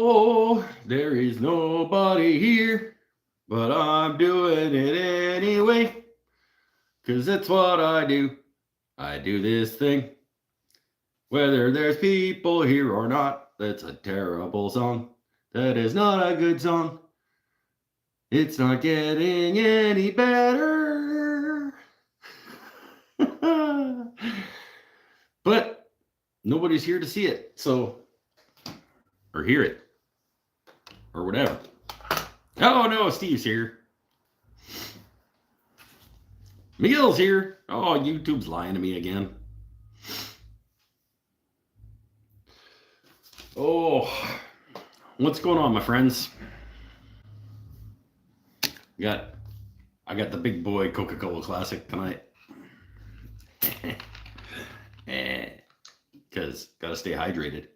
Oh, there is nobody here, but I'm doing it anyway, 'cause that's what I do. I do this thing. Whether there's people here or not, that's a terrible song. That is not a good song. It's not getting any better. But nobody's here to see it, so, or hear it, or whatever. Oh no, Steve's here. Miguel's here. Oh, YouTube's lying to me again. Oh, what's going on, my friends? I got the big boy Coca-Cola Classic tonight. Because gotta stay hydrated.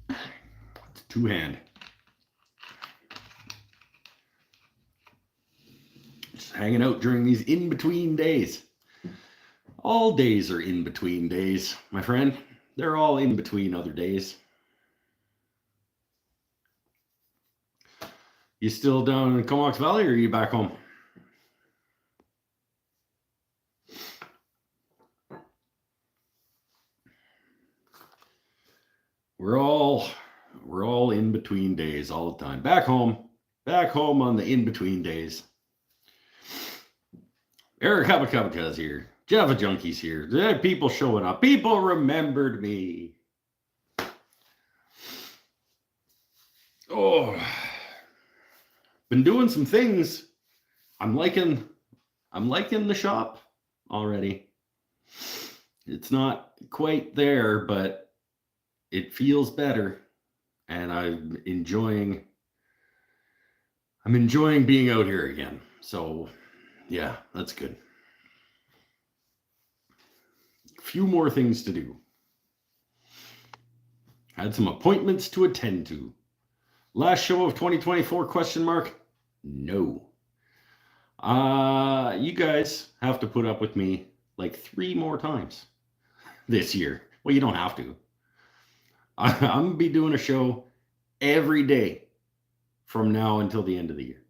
It's two-hand. Just hanging out during these in-between days. All days are in-between days, my friend. They're all in between other days. You still down in Comox Valley, or are you back home? We're all in between days all the time. Back home on the in between days. Eric Habakabaka's here. Java Junkie's here. There are people showing up. People remembered me. Oh, been doing some things. I'm liking the shop already. It's not quite there, but it feels better, and I'm enjoying being out here again. So yeah, that's good. A few more things to do. Had some appointments to attend to. Last show of 2024 ? No. You guys have to put up with me like 3 more times this year. Well, you don't have to. I'm gonna be doing a show every day from now until the end of the year.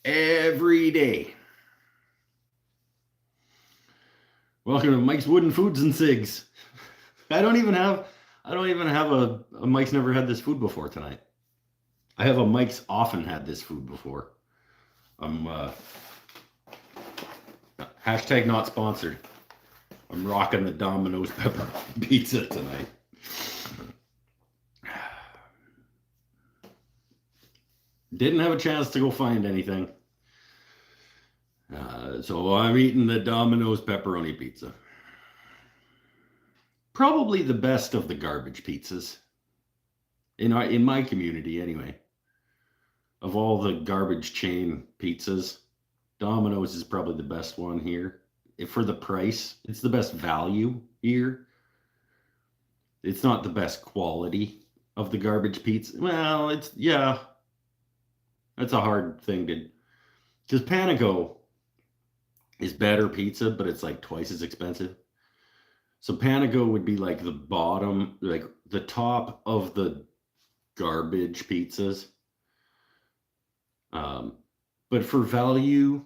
Every day. Welcome to Mike's Wooden Foods and Cigs. I don't even have a Mike's never had this food before tonight. I have a Mike's often had this food before. I'm hashtag not sponsored. I'm rocking the Domino's pepper pizza tonight. Didn't have a chance to go find anything. So I'm eating the Domino's pepperoni pizza. Probably the best of the garbage pizzas. In my community, anyway. Of all the garbage chain pizzas, Domino's is probably the best one here. For the price, it's the best value here. It's not the best quality of the garbage pizza. Well, that's a hard thing to, because Panago is better pizza, but it's like twice as expensive. So Panago would be like the bottom, like the top of the garbage pizzas. But for value,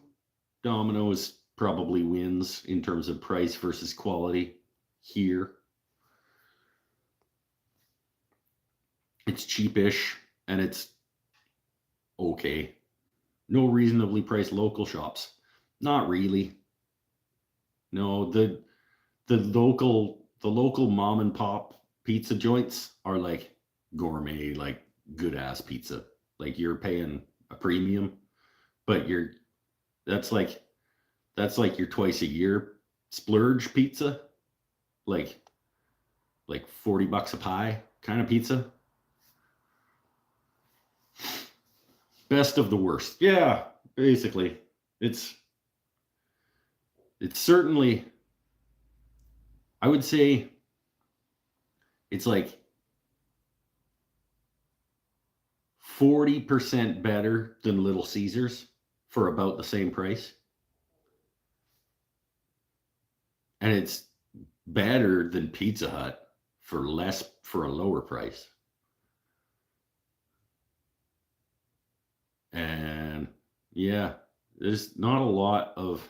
Domino's probably wins in terms of price versus quality here. It's cheapish and it's okay. No reasonably priced local shops. Not really. No, the local mom and pop pizza joints are like gourmet, like good ass pizza. Like you're paying a premium, but that's like your twice a year splurge pizza, like $40 a pie kind of pizza. Best of the worst. Yeah, basically. It's certainly, I would say it's like 40% better than Little Caesars for about the same price. And it's better than Pizza Hut for a lower price. And yeah, there's not a lot of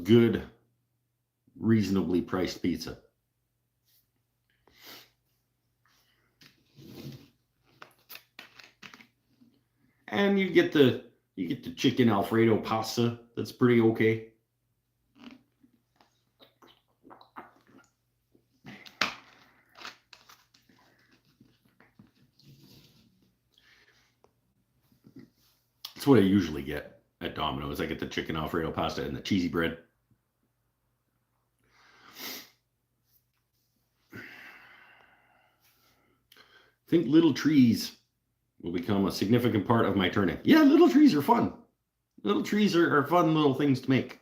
good, reasonably priced pizza. And you get the chicken Alfredo pasta. That's pretty okay. That's what I usually get at Domino's. I get the chicken Alfredo pasta and the cheesy bread. I think little trees will become a significant part of my turning. Yeah, little trees are fun. Little trees are fun little things to make.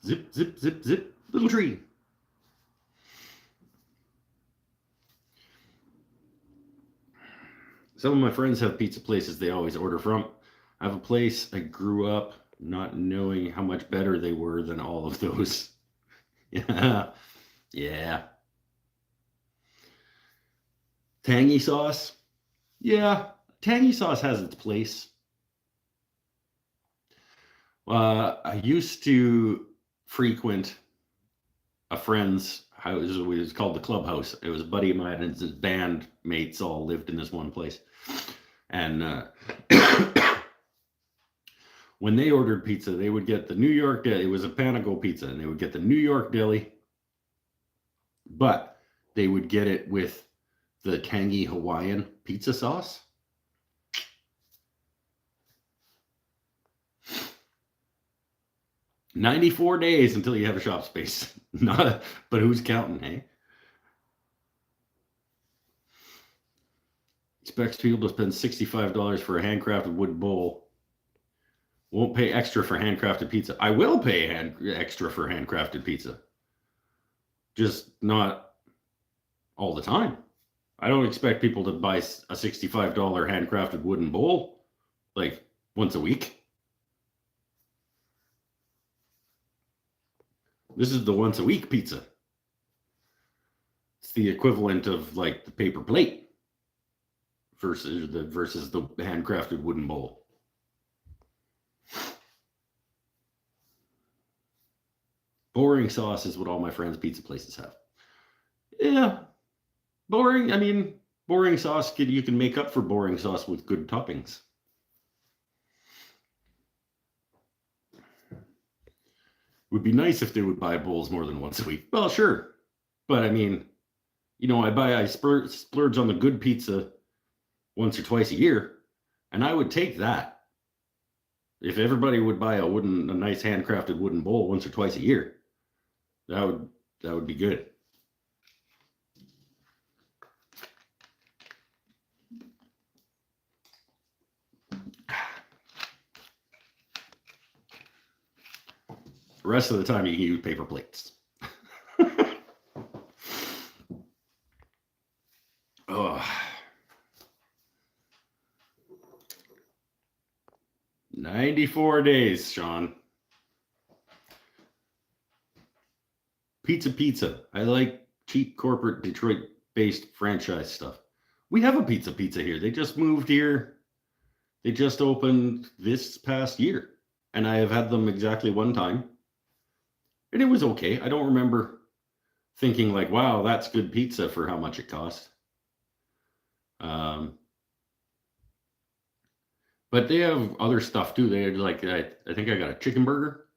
Zip, zip, zip, zip, little tree. Some of my friends have pizza places they always order from. I have a place I grew up not knowing how much better they were than all of those. Yeah. Yeah. Tangy sauce. Yeah. Tangy sauce has its place. I used to frequent a friend's house. It was called the Clubhouse. It was a buddy of mine and his band mates all lived in this one place. And when they ordered pizza, they would get the New York deli. It was a Panago pizza, and they would get the New York deli, but they would get it with the tangy Hawaiian pizza sauce. $94 until you have a shop space. But who's counting, eh? Expects people to spend $65 for a handcrafted wood bowl. Won't pay extra for handcrafted pizza. I will pay extra for handcrafted pizza. Just not all the time. I don't expect people to buy a $65 handcrafted wooden bowl like once a week. This is the once a week pizza. It's the equivalent of like the paper plate versus the handcrafted wooden bowl. Boring sauce is what all my friends' pizza places have. Yeah, boring. I mean, boring sauce, you can make up for boring sauce with good toppings. Would be nice if they would buy bowls more than once a week. Well, sure. But I mean, I splurge on the good pizza once or twice a year, and I would take that. If everybody would buy a nice handcrafted wooden bowl once or twice a year, that would be good. The rest of the time you can use paper plates. Oh. 94 days, Sean. Pizza. I like cheap corporate Detroit-based franchise stuff. We have a pizza here. They just moved here. They just opened this past year. And I have had them exactly one time. And it was okay. I don't remember thinking like, wow, that's good pizza for how much it cost. But they have other stuff too. They had like, I think I got a chicken burger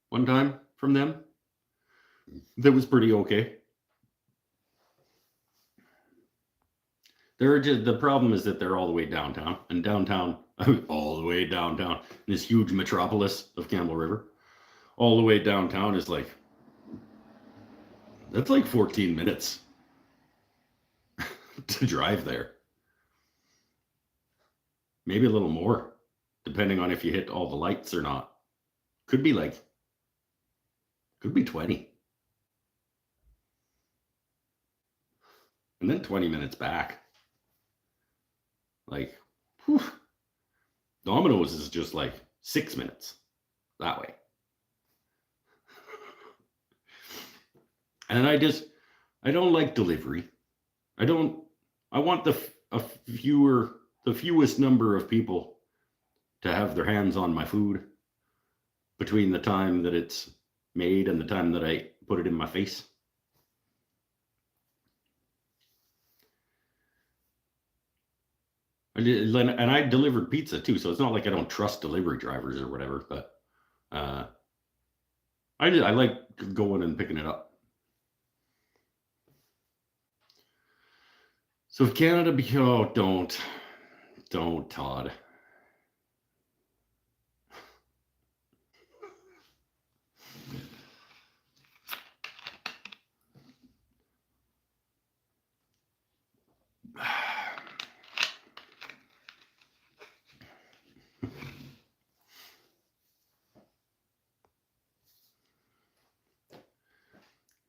one time from them. That was pretty okay. The problem is that they're all the way downtown, and all the way downtown, in this huge metropolis of Campbell River, all the way downtown is that's like 14 minutes to drive there. Maybe a little more, depending on if you hit all the lights or not. Could be 20. and then 20 minutes back. Like, whew. Domino's is just like 6 minutes that way. And I don't like delivery. I want the fewest number of people to have their hands on my food between the time that it's made and the time that I put it in my face. And I delivered pizza too, so it's not like I don't trust delivery drivers or whatever, but I like going and picking it up. So if Canada don't, Todd.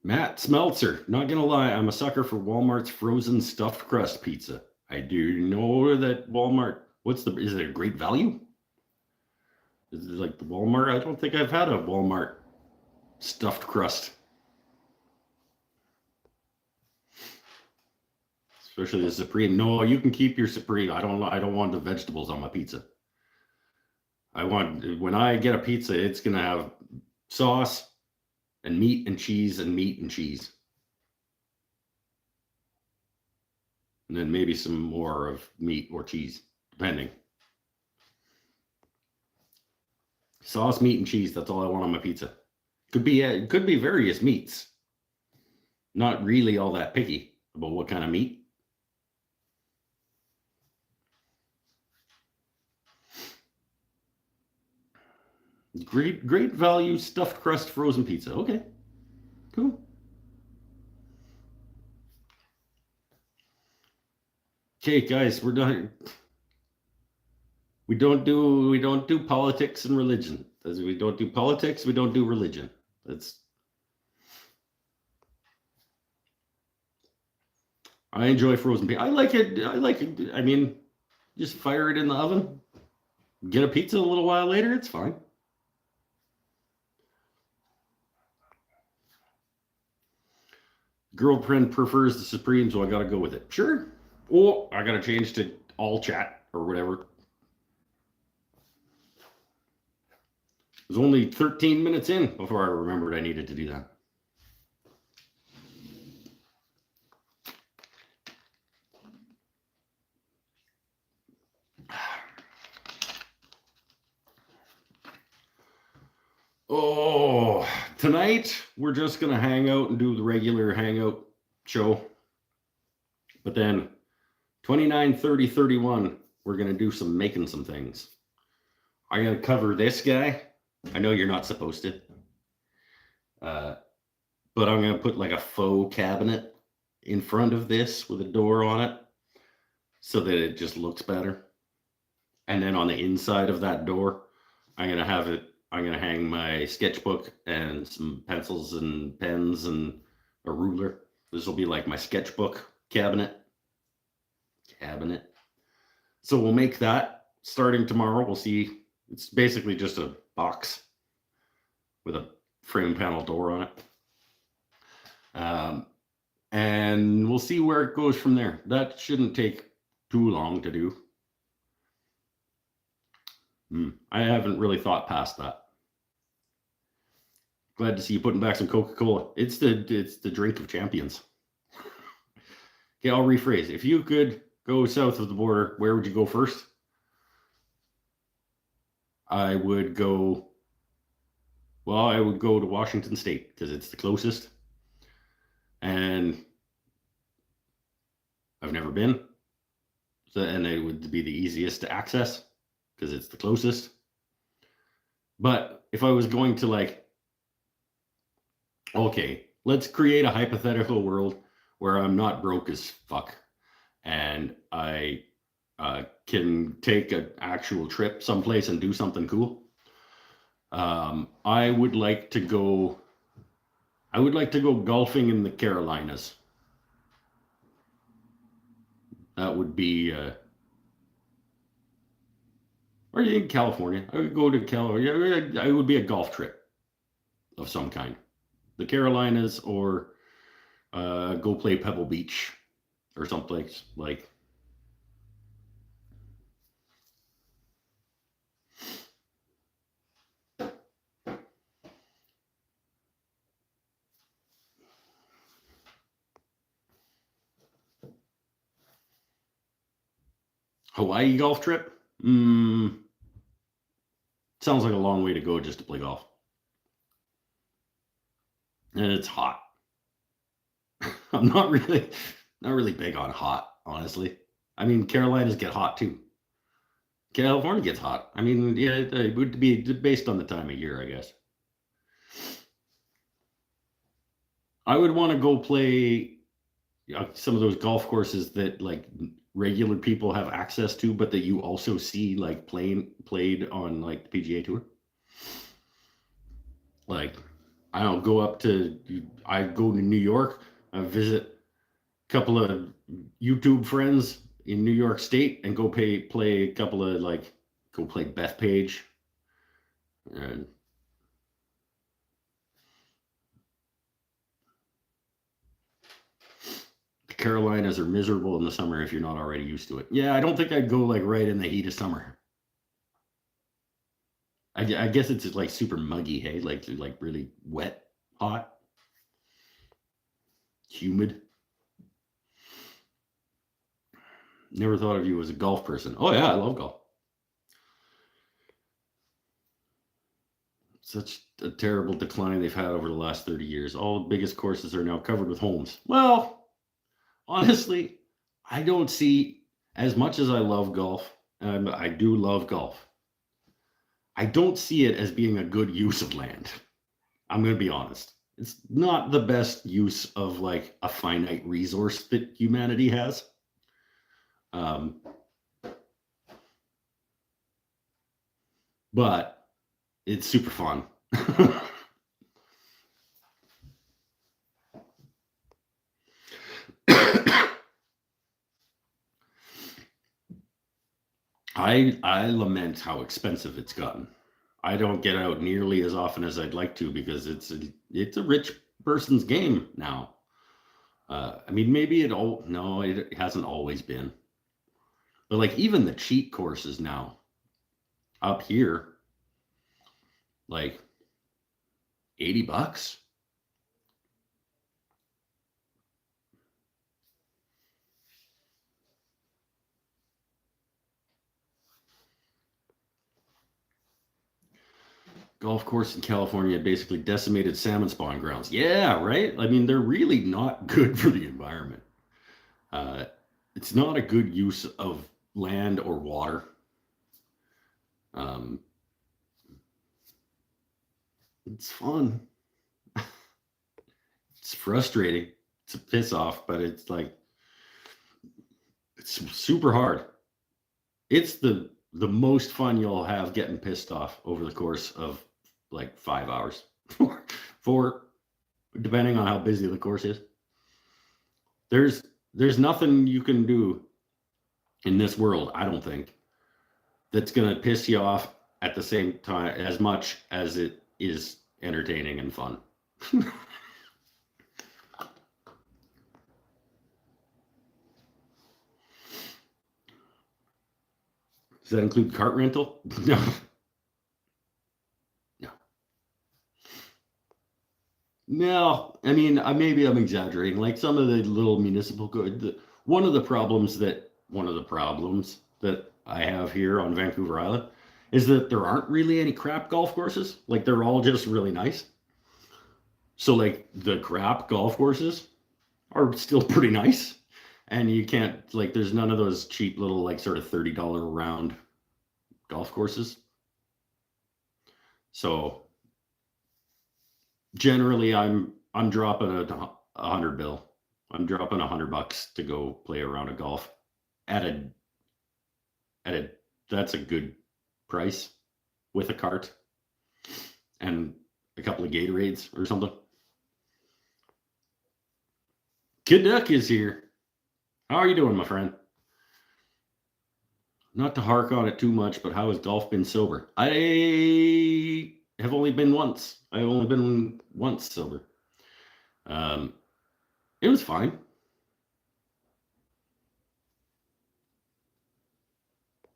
Matt Smeltzer, not gonna lie, I'm a sucker for Walmart's frozen stuffed crust pizza. I do know that Walmart. Is it a great value? Is it like the Walmart? I don't think I've had a Walmart stuffed crust. Especially the Supreme. No, you can keep your Supreme. I don't want the vegetables on my pizza. When I get a pizza, it's gonna have sauce and meat and cheese and meat and cheese. And then maybe some more of meat or cheese, depending. Sauce, meat, and cheese. That's all I want on my pizza. Could be various meats. Not really all that picky about what kind of meat. Great value stuffed crust frozen pizza. Okay, cool. Okay, guys, we're done. We don't do politics and religion. We don't do politics. We don't do religion. I enjoy frozen pizza. I like it. I mean, just fire it in the oven. Get a pizza a little while later. It's fine. Girlfriend prefers the Supreme, so I gotta go with it. Sure. Oh, I gotta change to all chat or whatever. It was only 13 minutes in before I remembered I needed to do that. Oh, tonight we're just gonna hang out and do the regular hangout show. But then 29, 30, 31, we're gonna do making some things. I'm gonna cover this guy. I know you're not supposed to. But I'm gonna put like a faux cabinet in front of this with a door on it so that it just looks better. And then on the inside of that door, I'm gonna hang my sketchbook and some pencils and pens and a ruler. This will be like my sketchbook cabinet. So we'll make that starting tomorrow. We'll see. It's basically just a box with a frame panel door on it. And we'll see where it goes from there. That shouldn't take too long to do. I haven't really thought past that. Glad to see you putting back some Coca-Cola. It's the drink of champions. Okay, I'll rephrase. If you could go south of the border, where would you go first? I would go to Washington State because it's the closest. And I've never been. And it would be the easiest to access because it's the closest. But if I was going to okay, let's create a hypothetical world where I'm not broke as fuck and I can take an actual trip someplace and do something cool. I would like to go golfing in the Carolinas. That would be, or in California. I would go to California. It would be a golf trip of some kind. The Carolinas, or go play Pebble Beach or someplace like. Hawaii golf trip? Sounds like a long way to go just to play golf. And it's hot. I'm not really big on hot, honestly. I mean, Carolinas get hot too. California gets hot. I mean, yeah, it would be based on the time of year, I guess. I would want to go play some of those golf courses that like regular people have access to, but that you also see like played on like the PGA Tour. Like, I don't go up to. I go to New York. I visit a couple of YouTube friends in New York State and go play a couple of like go play Bethpage. And the Carolinas are miserable in the summer if you're not already used to it. Yeah, I don't think I'd go like right in the heat of summer. I guess it's like super muggy, hey, like really wet, hot, humid. Never thought of you as a golf person. Oh yeah, I love golf. Such a terrible decline they've had over the last 30 years. All the biggest courses are now covered with homes. Well, honestly, I don't see, as much as I love golf, and I do love golf, I don't see it as being a good use of land. I'm going to be honest. It's not the best use of like a finite resource that humanity has. Um, but it's super fun. I lament how expensive it's gotten. I don't get out nearly as often as I'd like to because it's a rich person's game now. I mean, maybe it hasn't always been, but like even the cheap courses now up here, like $80. Golf course in California basically decimated salmon spawn grounds. Yeah, right. I mean, they're really not good for the environment. Uh, it's not a good use of land or water. Um, it's fun. It's frustrating. It's a piss off, but it's like it's super hard. It's the most fun you'll have getting pissed off over the course of like 5 hours, for depending on how busy the course is. There's nothing you can do in this world, I don't think, that's gonna piss you off at the same time as much as it is entertaining and fun. Does that include cart rental? No. No. No. I mean, maybe I'm exaggerating. Like some of the little municipal good. One of the problems that I have here on Vancouver Island is that there aren't really any crap golf courses. Like they're all just really nice. So like the crap golf courses are still pretty nice. And you can't like there's none of those cheap little like sort of $30 round golf courses. So generally I'm dropping a hundred bill. I'm dropping $100 to go play a round of golf at a that's a good price with a cart and a couple of Gatorades or something. Kid Duck is here. How are you doing, my friend? not to hark on it too much, but how has golf been sober? I have only been once. I've only been once sober. It was fine.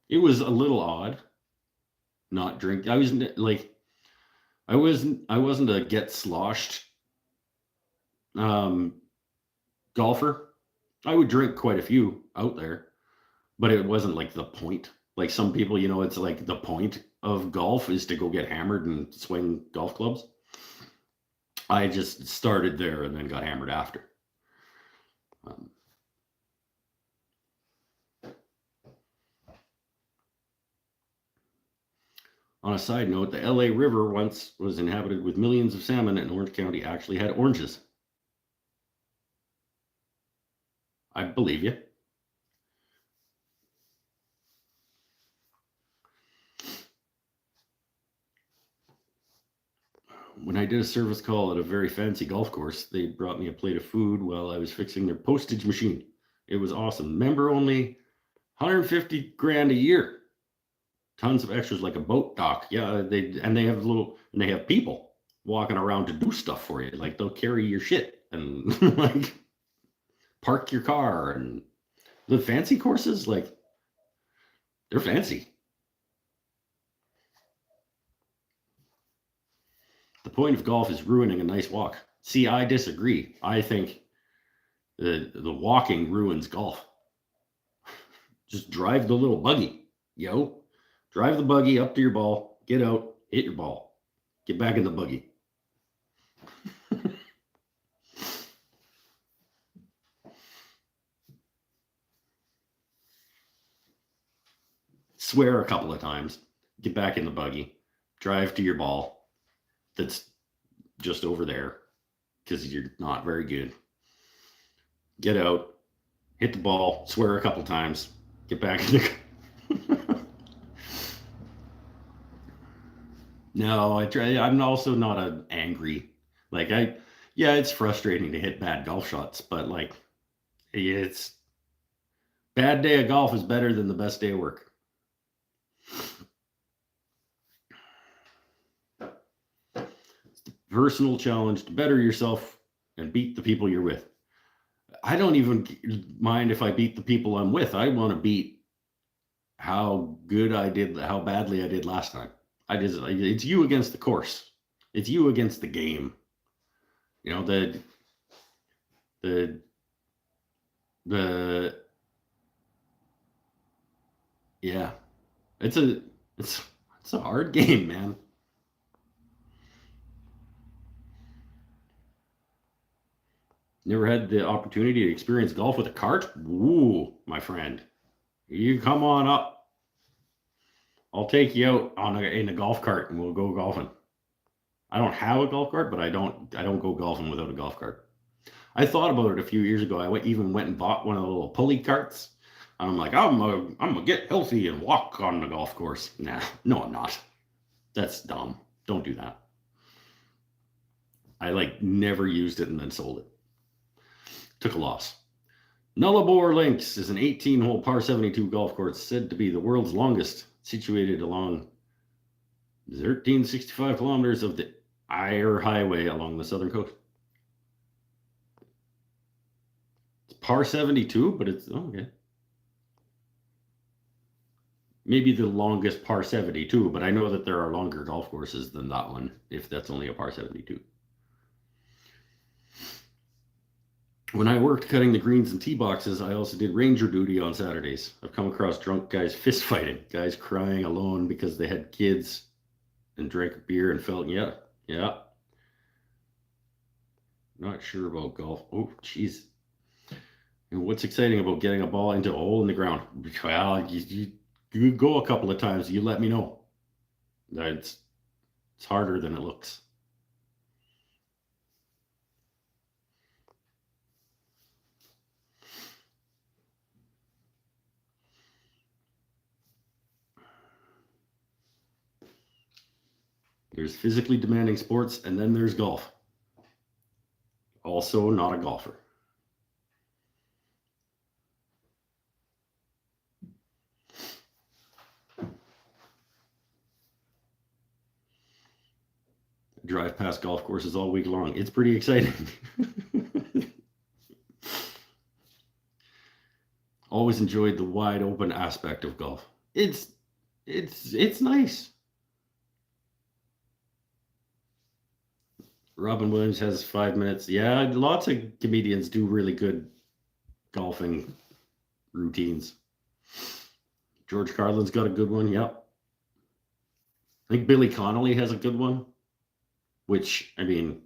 It was a little odd not drink. I was like, I wasn't a get sloshed um, golfer. I would drink quite a few out there, but it wasn't like the point. Like some people, it's like the point of golf is to go get hammered and swing golf clubs. I just started there and then got hammered after. Um, on a side note, the LA River once was inhabited with millions of salmon, and Orange County actually had oranges. I believe you. When I did a service call at a very fancy golf course, they brought me a plate of food while I was fixing their postage machine. It was awesome. Member only 150 grand a year. Tons of extras like a boat dock. Yeah, they have people walking around to do stuff for you. Like they'll carry your shit and like park your car, and the fancy courses, like they're fancy. The point of golf is ruining a nice walk. See, I disagree. I think the walking ruins golf. Just drive the little buggy, yo. Drive the buggy up to your ball, get out, hit your ball, get back in the buggy. Swear a couple of times, get back in the buggy, drive to your ball that's just over there because you're not very good. Get out, hit the ball, swear a couple times, get back in the. No, I try. I'm also not an angry. Like yeah, it's frustrating to hit bad golf shots, but like, it's bad day of golf is better than the best day of work. Personal challenge to better yourself and beat the people you're with. I don't even mind if I beat the people I'm with. I want to beat how badly I did last time. It's you against the course. It's you against the game. You know, the yeah. It's a it's a hard game, man. Never had the opportunity to experience golf with a cart? Ooh, my friend. You come on up. I'll take you out in a golf cart and we'll go golfing. I don't have a golf cart, but I don't go golfing without a golf cart. I thought about it a few years ago. I even went and bought one of the little pulley carts. I'm like, I'm gonna get healthy and walk on the golf course. Nah, no, I'm not. That's dumb. Don't do that. I never used it and then sold it. Took a loss. Nullarbor Links is an 18-hole par 72 golf course said to be the world's longest, situated along 1,365 kilometers of the Eyre Highway along the southern coast. It's par 72, but it's okay. Maybe the longest par 72, but I know that there are longer golf courses than that one, if that's only a par 72. When I worked cutting the greens and tee boxes, I also did ranger duty on Saturdays. I've come across drunk guys fist fighting, guys crying alone because they had kids and drank a beer and felt, yeah. Not sure about golf. Oh, jeez. And what's exciting about getting a ball into a hole in the ground? Well, you go a couple of times, you let me know. It's harder than it looks. There's physically demanding sports, and then there's golf. Also not a golfer. drive past golf courses all week long. It's pretty exciting. Always enjoyed the wide open aspect of golf. It's nice. Robin Williams has 5 minutes. Yeah, lots of comedians do really good golfing routines. George Carlin's got a good one. Yep. I think Billy Connolly has a good one, which, I mean,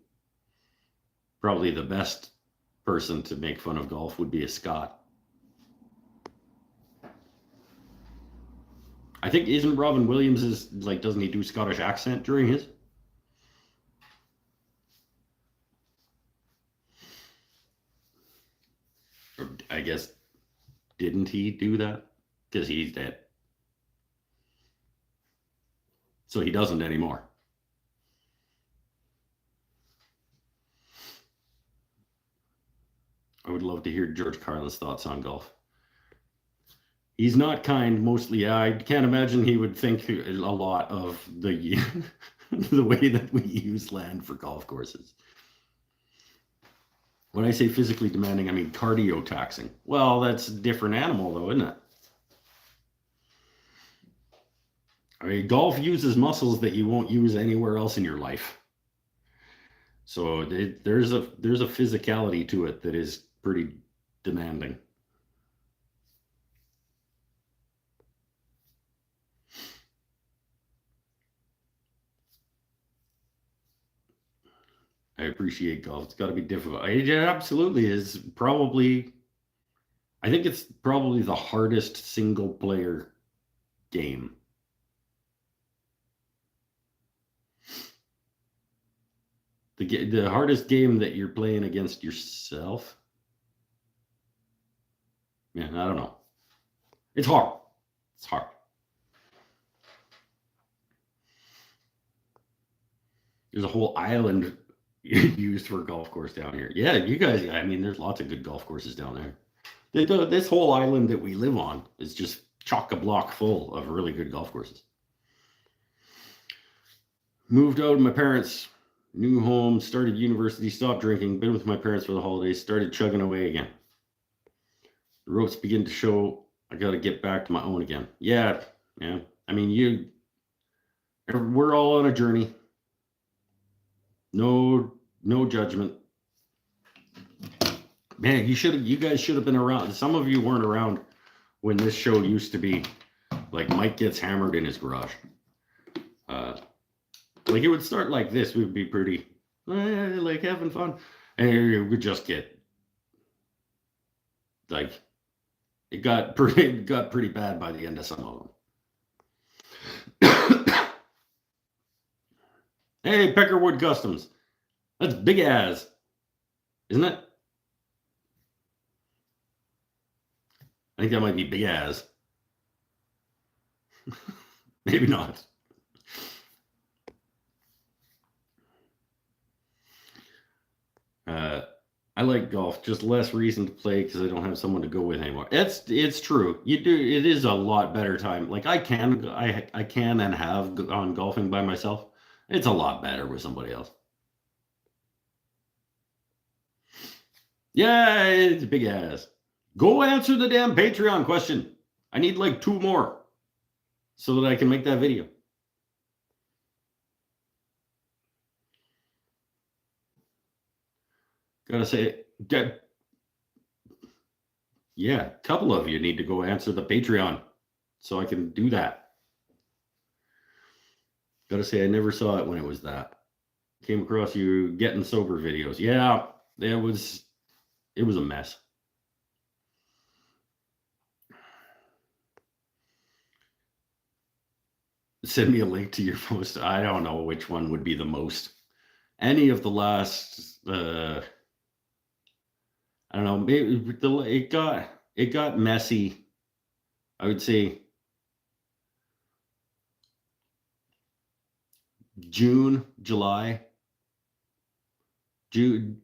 probably the best person to make fun of golf would be a Scot. I think, isn't Robin Williams doesn't he do Scottish accent during his? Or I guess, didn't he do that? Because he's dead. So he doesn't anymore. I would love to hear George Carlin's thoughts on golf. He's not kind mostly. I can't imagine he would think a lot of the the way that we use land for golf courses. When I say physically demanding, I mean cardio taxing. Well, that's a different animal though, isn't it? I mean, golf uses muscles that you won't use anywhere else in your life. So there's a physicality to it that is pretty demanding. I appreciate golf. It's got to be difficult. It absolutely is. Probably, I think it's probably the hardest single player game. The hardest game that you're playing against yourself. Yeah, I don't know. It's hard. It's hard. There's a whole island used for a golf course down here. Yeah, you guys, I mean, there's lots of good golf courses down there. This whole island that we live on is just chock-a-block full of really good golf courses. Moved out of my parents' new home, started university, stopped drinking, been with my parents for the holidays, started chugging away again. The ropes begin to show. I got to get back to my own again. Yeah. I mean, we're all on a journey. No judgment. Man, you guys should have been around. Some of you weren't around when this show used to be like Mike gets hammered in his garage. Like it would start like this. We'd be pretty like having fun, and it would just get like it got pretty bad by the end of some of them. Hey, Peckerwood Customs. That's big as, isn't it? I think that might be big as. Maybe not. I like golf, just less reason to play because I don't have someone to go with anymore. It's true. You do. It is a lot better time. Like I can and have gone golfing by myself. It's a lot better with somebody else. Yeah, it's big ass. Go answer the damn Patreon question. I need like 2 more so that I can make that video. Gotta say, yeah, a couple of you need to go answer the Patreon so I can do that. Gotta say, I never saw it when it was that. Came across you getting sober videos. Yeah, it was a mess. Send me a link to your post. I don't know which one would be the most. Any of the last, I don't know. Maybe it got messy. I would say June, July,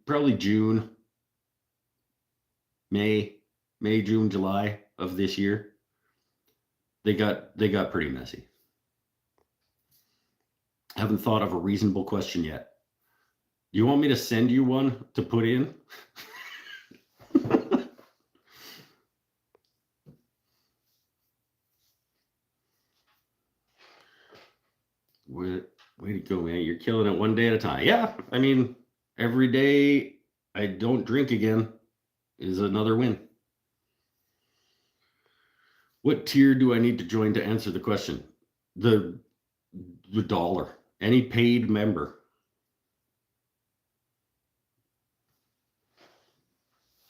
probably June, May, June, July of this year. They got pretty messy. Haven't thought of a reasonable question yet. You want me to send you one to put in? Way to go, man. You're killing it one day at a time. Yeah, I mean, every day I don't drink again is another win. What tier do I need to join to answer the question? The dollar. Any paid member.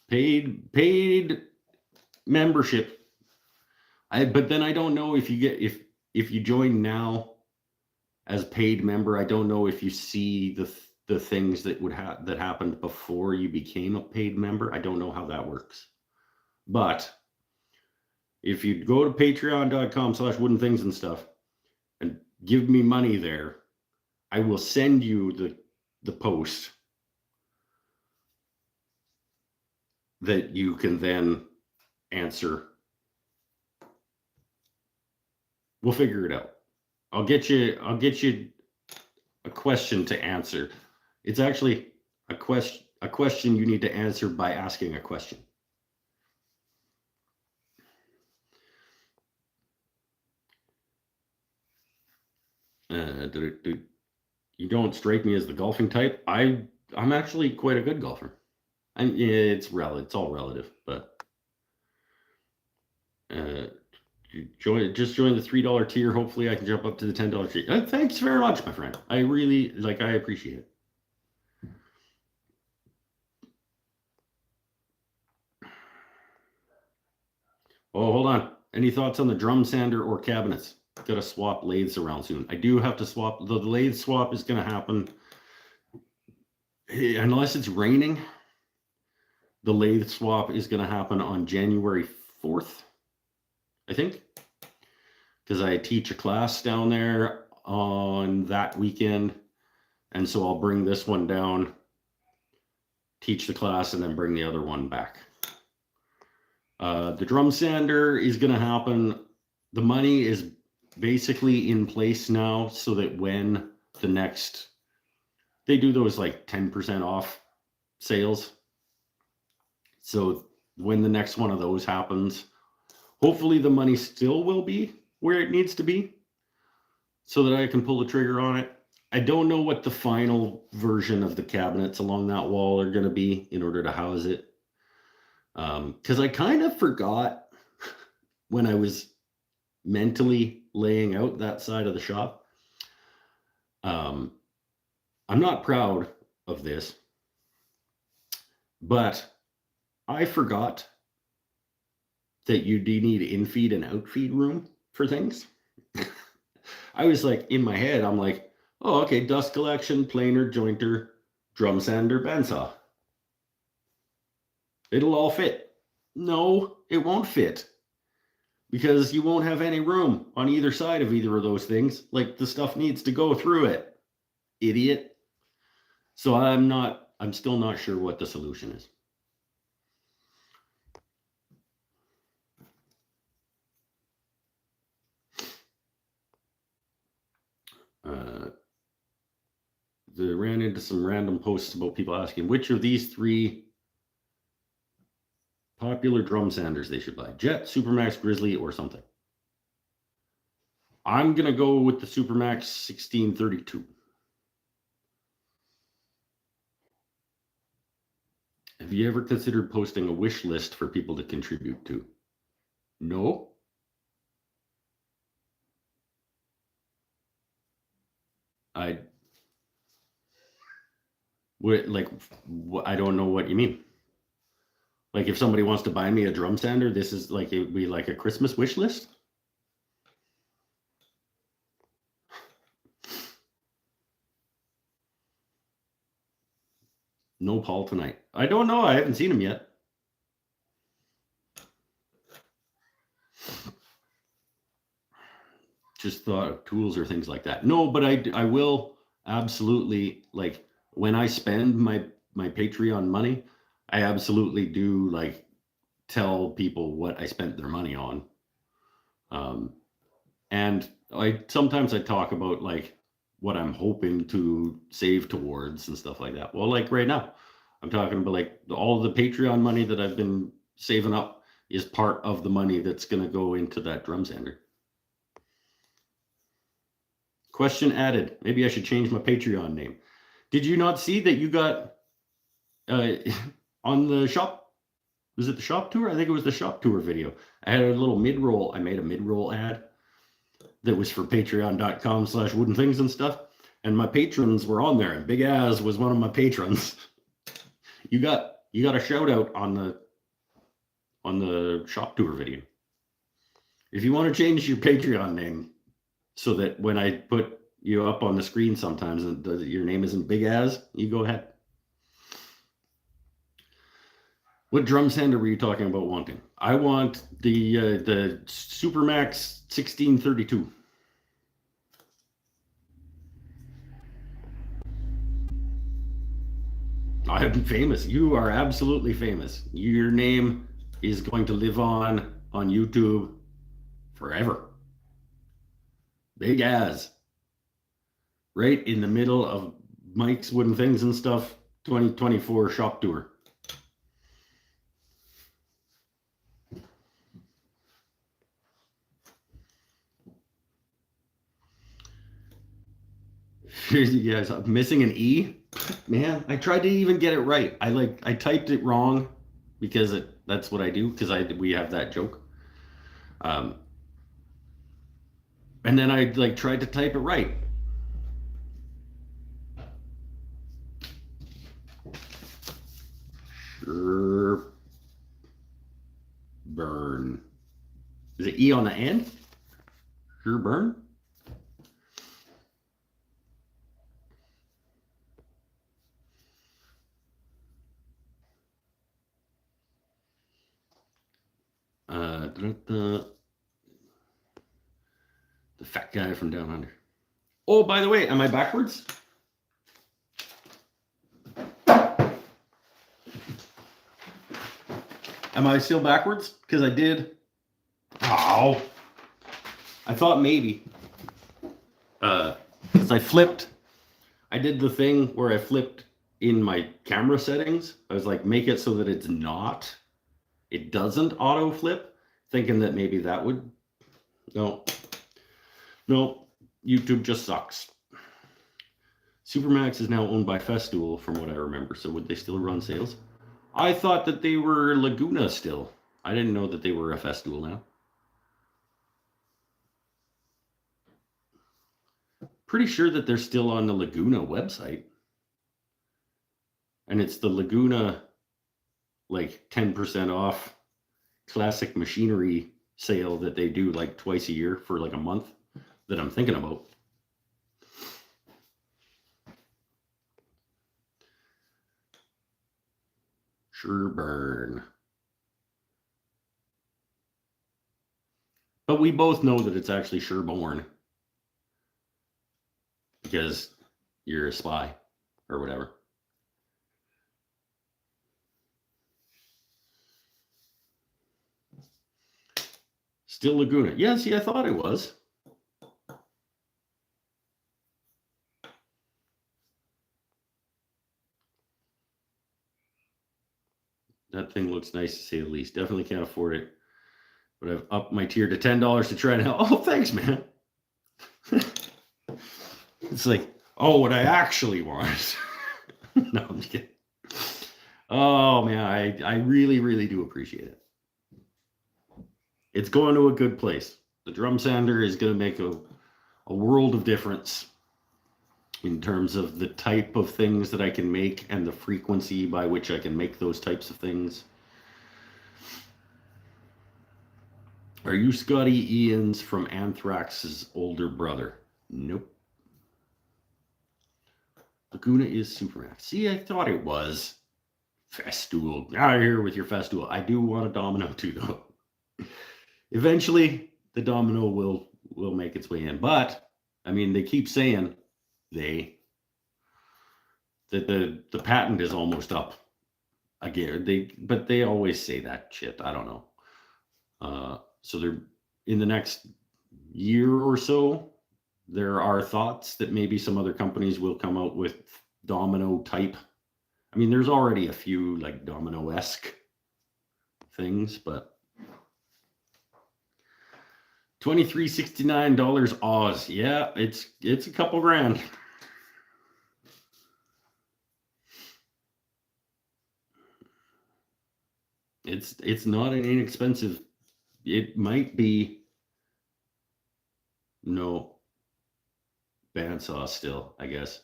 Paid membership. But then I don't know if you get if you join now as paid member, I don't know if you see the things that that happened before you became a paid member. I don't know how that works. But if you go to patreon.com/woodenthings and stuff and give me money there, I will send you the post that you can then answer. We'll figure it out. I'll get you a question to answer. It's actually a question you need to answer by asking a question. You don't strike me as the golfing type. I'm actually quite a good golfer. It's all relative, but just join the $3 tier. Hopefully I can jump up to the $10 tier. Thanks very much, my friend. I really I appreciate it. Oh, hold on. Any thoughts on the drum sander or cabinets? Gotta swap lathes around soon. I do have to swap. The lathe swap is gonna happen unless it's raining. The lathe swap is gonna happen on January 4th, I think, because I teach a class down there on that weekend, and so I'll bring this one down, teach the class, and then bring the other one back. The drum sander is going to happen. The money is basically in place now so that when the next, they do those like 10% off sales. So when the next one of those happens, hopefully the money still will be where it needs to be so that I can pull the trigger on it. I don't know what the final version of the cabinets along that wall are going to be in order to house it. Because I kind of forgot when I was mentally laying out that side of the shop. I'm not proud of this, but I forgot that you do need in-feed and out-feed room for things. I was like, in my head, I'm like, oh, okay, dust collection, planer, jointer, drum sander, bandsaw. It'll all fit. No, it won't fit. Because you won't have any room on either side of either of those things. Like, the stuff needs to go through it. Idiot. So I'm still not sure what the solution is. They ran into some random posts about people asking which of these three popular drum sanders they should buy: Jet, Supermax, Grizzly, or something. I'm gonna go with the Supermax 1632. Have you ever considered posting a wish list for people to contribute to? No. I don't know what you mean. Like, if somebody wants to buy me a drum sander, this is like, it would be like a Christmas wish list. No Paul tonight. I don't know. I haven't seen him yet. Just thought of tools or things like that. No, but I will absolutely, like, when I spend my Patreon money, I absolutely do like tell people what I spent their money on. And sometimes I talk about like what I'm hoping to save towards and stuff like that. Well, like right now, I'm talking about like all the Patreon money that I've been saving up is part of the money that's going to go into that drum sander. Question added. Maybe I should change my Patreon name. Did you not see that you got on the shop? Was it the shop tour? I think it was the shop tour video. I had a little mid-roll. I made a mid-roll ad that was for patreon.com/woodenthings and stuff. And my patrons were on there, and Big Az was one of my patrons. You got a shout out on the shop tour video. If you want to change your Patreon name so that when I put you up on the screen sometimes and your name isn't Big Az, you go ahead. What drum sander were you talking about wanting? I want the Supermax 1632. I'm famous. You are absolutely famous. Your name is going to live on YouTube forever. Big Az. Right in the middle of Mike's Wooden Things and Stuff 2024 shop tour. You guys, I'm missing an E. Man, I tried to even get it right. I typed it wrong because that's what I do because we have that joke. And then I tried to type it right. Sure. Burn. Is it E on the end? Sure burn. The fat guy from down under. Oh, by the way, am I backwards? Am I still backwards? Because I did. Oh. I thought maybe. Because I flipped. I did the thing where I flipped in my camera settings. I was like, make it so that it doesn't auto flip, thinking that maybe that would. No, YouTube just sucks. Supermax is now owned by Festool, from what I remember. So would they still run sales? I thought that they were Laguna still. I didn't know that they were a Festool now. Pretty sure that they're still on the Laguna website. And it's the Laguna, 10% off classic machinery sale that they do twice a year for a month that I'm thinking about. Sure burn. But we both know that it's actually Sherborne. Because you're a spy or whatever. Still Laguna. Yeah, see, I thought it was. That thing looks nice to say the least. Definitely can't afford it. But I've upped my tier to $10 to try and help. Oh, thanks, man. It's what I actually want. No, I'm just kidding. Oh, man, I really, really do appreciate it. It's going to a good place. The drum sander is going to make a world of difference in terms of the type of things that I can make and the frequency by which I can make those types of things. Are you Scotty Ian's from Anthrax's older brother? Nope. Laguna is Supermax. See, I thought it was. Festool. Out of here with your Festool. I do want a Domino too, though. Eventually, the Domino will make its way in. But, I mean, they keep saying that the patent is almost up again. But they always say that shit. I don't know. So they're in the next year or so, There are thoughts that maybe some other companies will come out with domino type. I mean, there's already a few like domino-esque things, but $23.69 Oz. Yeah, it's a couple grand. It's not an inexpensive. It might be no bandsaw still, I guess.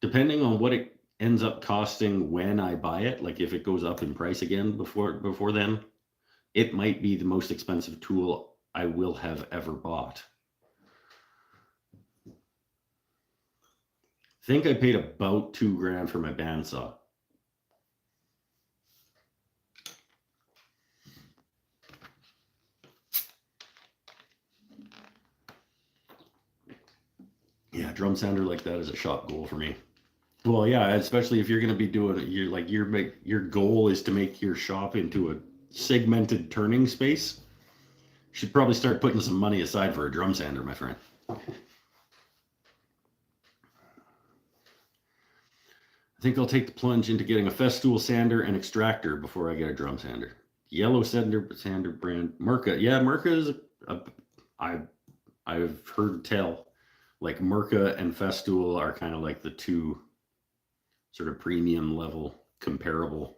Depending on what it ends up costing when I buy it, like if it goes up in price again before then, it might be the most expensive tool I will have ever bought. I think I paid about $2,000 for my bandsaw. Yeah, drum sander like that is a shop goal for me. Well, yeah, especially if you're going to be doing it, your goal is to make your shop into a segmented turning space. You should probably start putting some money aside for a drum sander, my friend. I think I'll take the plunge into getting a Festool sander and extractor before I get a drum sander. Yellow sander brand Mirka. Yeah, Mirka is I've heard tell like Mirka and Festool are kind of like the two sort of premium level comparable.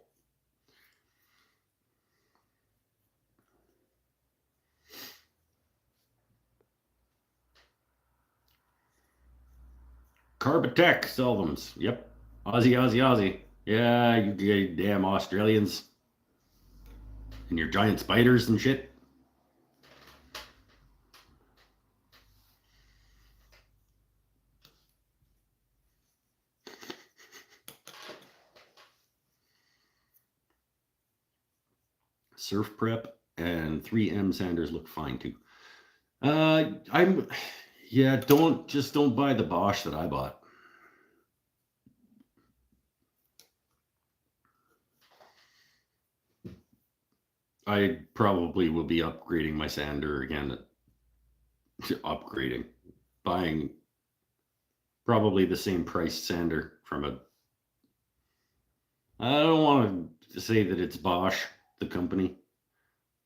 Carbotech Selvums. Yep. Aussie. Yeah, you damn Australians. And your giant spiders and shit. Surf Prep and 3M sanders look fine too. Don't buy the Bosch that I bought. I probably will be upgrading my sander again. Buying probably the same price sander from a. I don't want to say that it's Bosch, the company.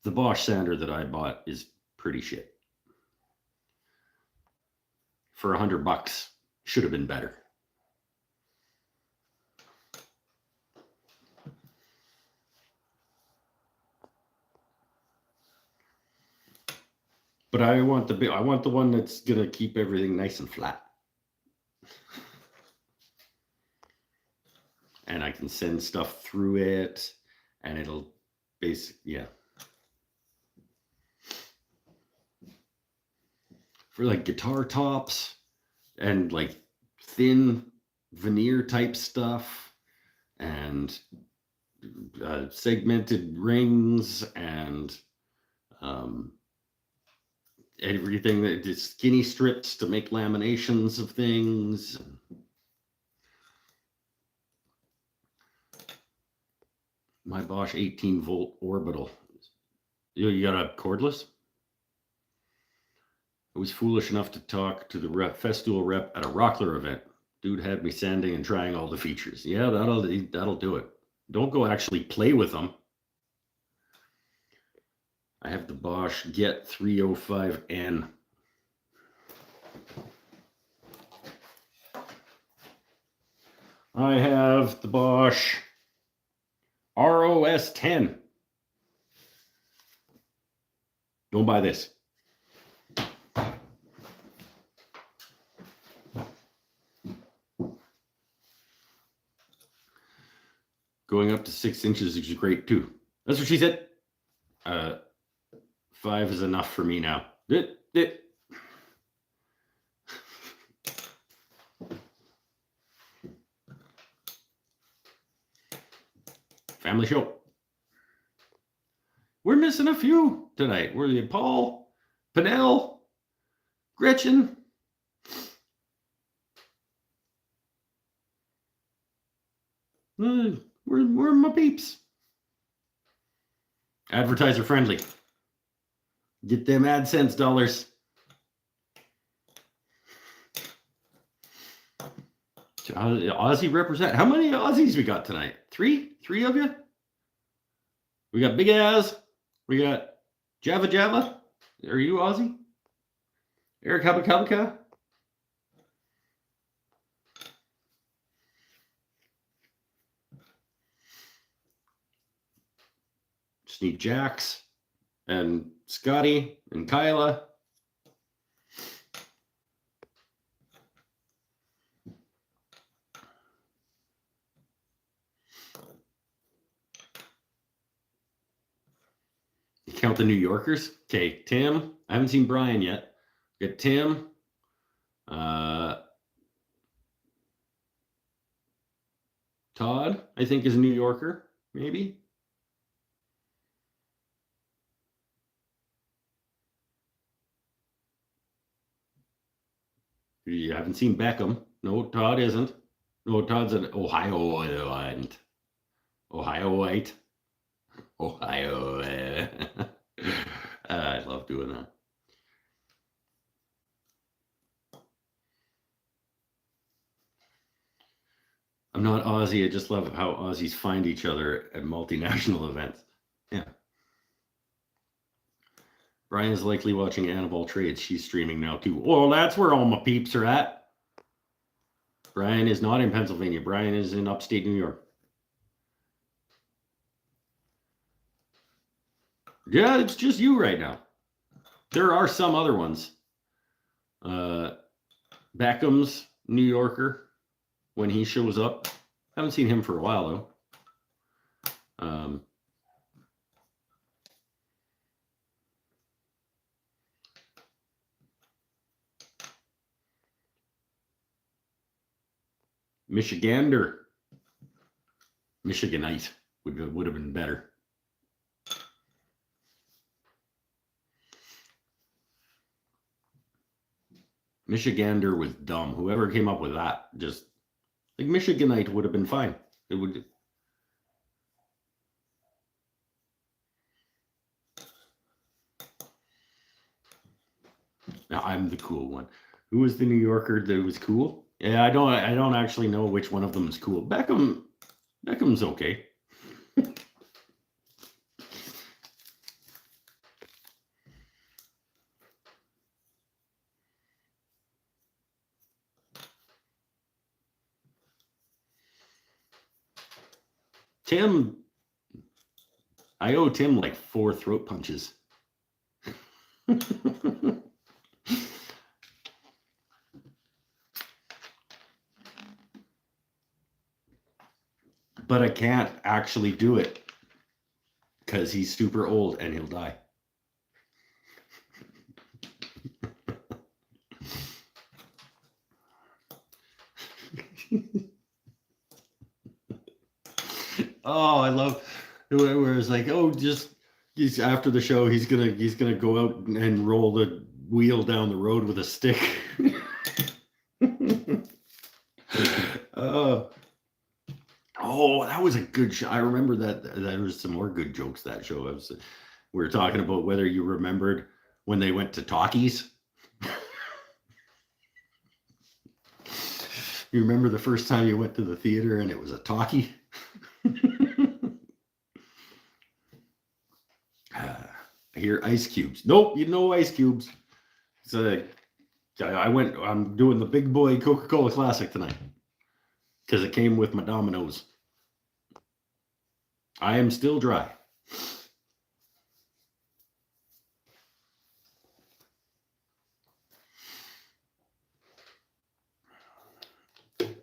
The Bosch sander that I bought is pretty shit. For $100, should have been better. But I want the one that's gonna keep everything nice and flat. And I can send stuff through it, and it'll yeah. For like guitar tops and like thin veneer type stuff and segmented rings and everything that is skinny strips to make laminations of things. My Bosch 18-volt orbital. You got a cordless? I was foolish enough to talk to the Festool rep at a Rockler event. Dude had me sanding and trying all the features. Yeah, that'll do it. Don't go actually play with them. I have the Bosch Get 305N. I have the Bosch ROS 10. Don't buy this. Going up to 6 inches is great too. That's what she said. 5 is enough for me now. Family show. We're missing a few tonight. We're the Paul, Pinnell, Gretchen. We're my peeps. Advertiser friendly. Get them AdSense dollars. Aussie represent. How many Aussies we got tonight? Three of you? We got Big Az. We got Java. Are you Aussie? Eric Habakabaka? Just need Jax and Scotty and Kyla. You count the New Yorkers? Okay, Tim. I haven't seen Brian yet. We got Tim. Todd, I think, is a New Yorker, maybe. You haven't seen Beckham. No, Todd isn't. No, Todd's an Ohioite. Ohioite. Ohio. I love doing that. I'm not Aussie. I just love how Aussies find each other at multinational events. Yeah. Brian's likely watching Annabelle Trades. She's streaming now too. Well, that's where all my peeps are at. Brian is not in Pennsylvania. Brian is in upstate New York. Yeah, it's just you right now. There are some other ones. Beckham's New Yorker when he shows up. Haven't seen him for a while though. Michigander. Michiganite would have been better. Michigander was dumb. Whoever came up with that, just like Michiganite would have been fine. It would. Now I'm the cool one. Who was the New Yorker that was cool? Yeah, I don't actually know which one of them is cool. Beckham's okay. Tim, I owe Tim like 4 throat punches. But I can't actually do it because he's super old and he'll die. Oh, I love where it's like, oh, he's after the show, he's gonna go out and roll the wheel down the road with a stick. Oh, that was a good show. I remember that there was some more good jokes that show. We were talking about whether you remembered when they went to talkies. You remember the first time you went to the theater and it was a talkie? I hear ice cubes. Nope, you know ice cubes. So I'm doing the big boy Coca-Cola Classic tonight because it came with my Domino's. I am still dry.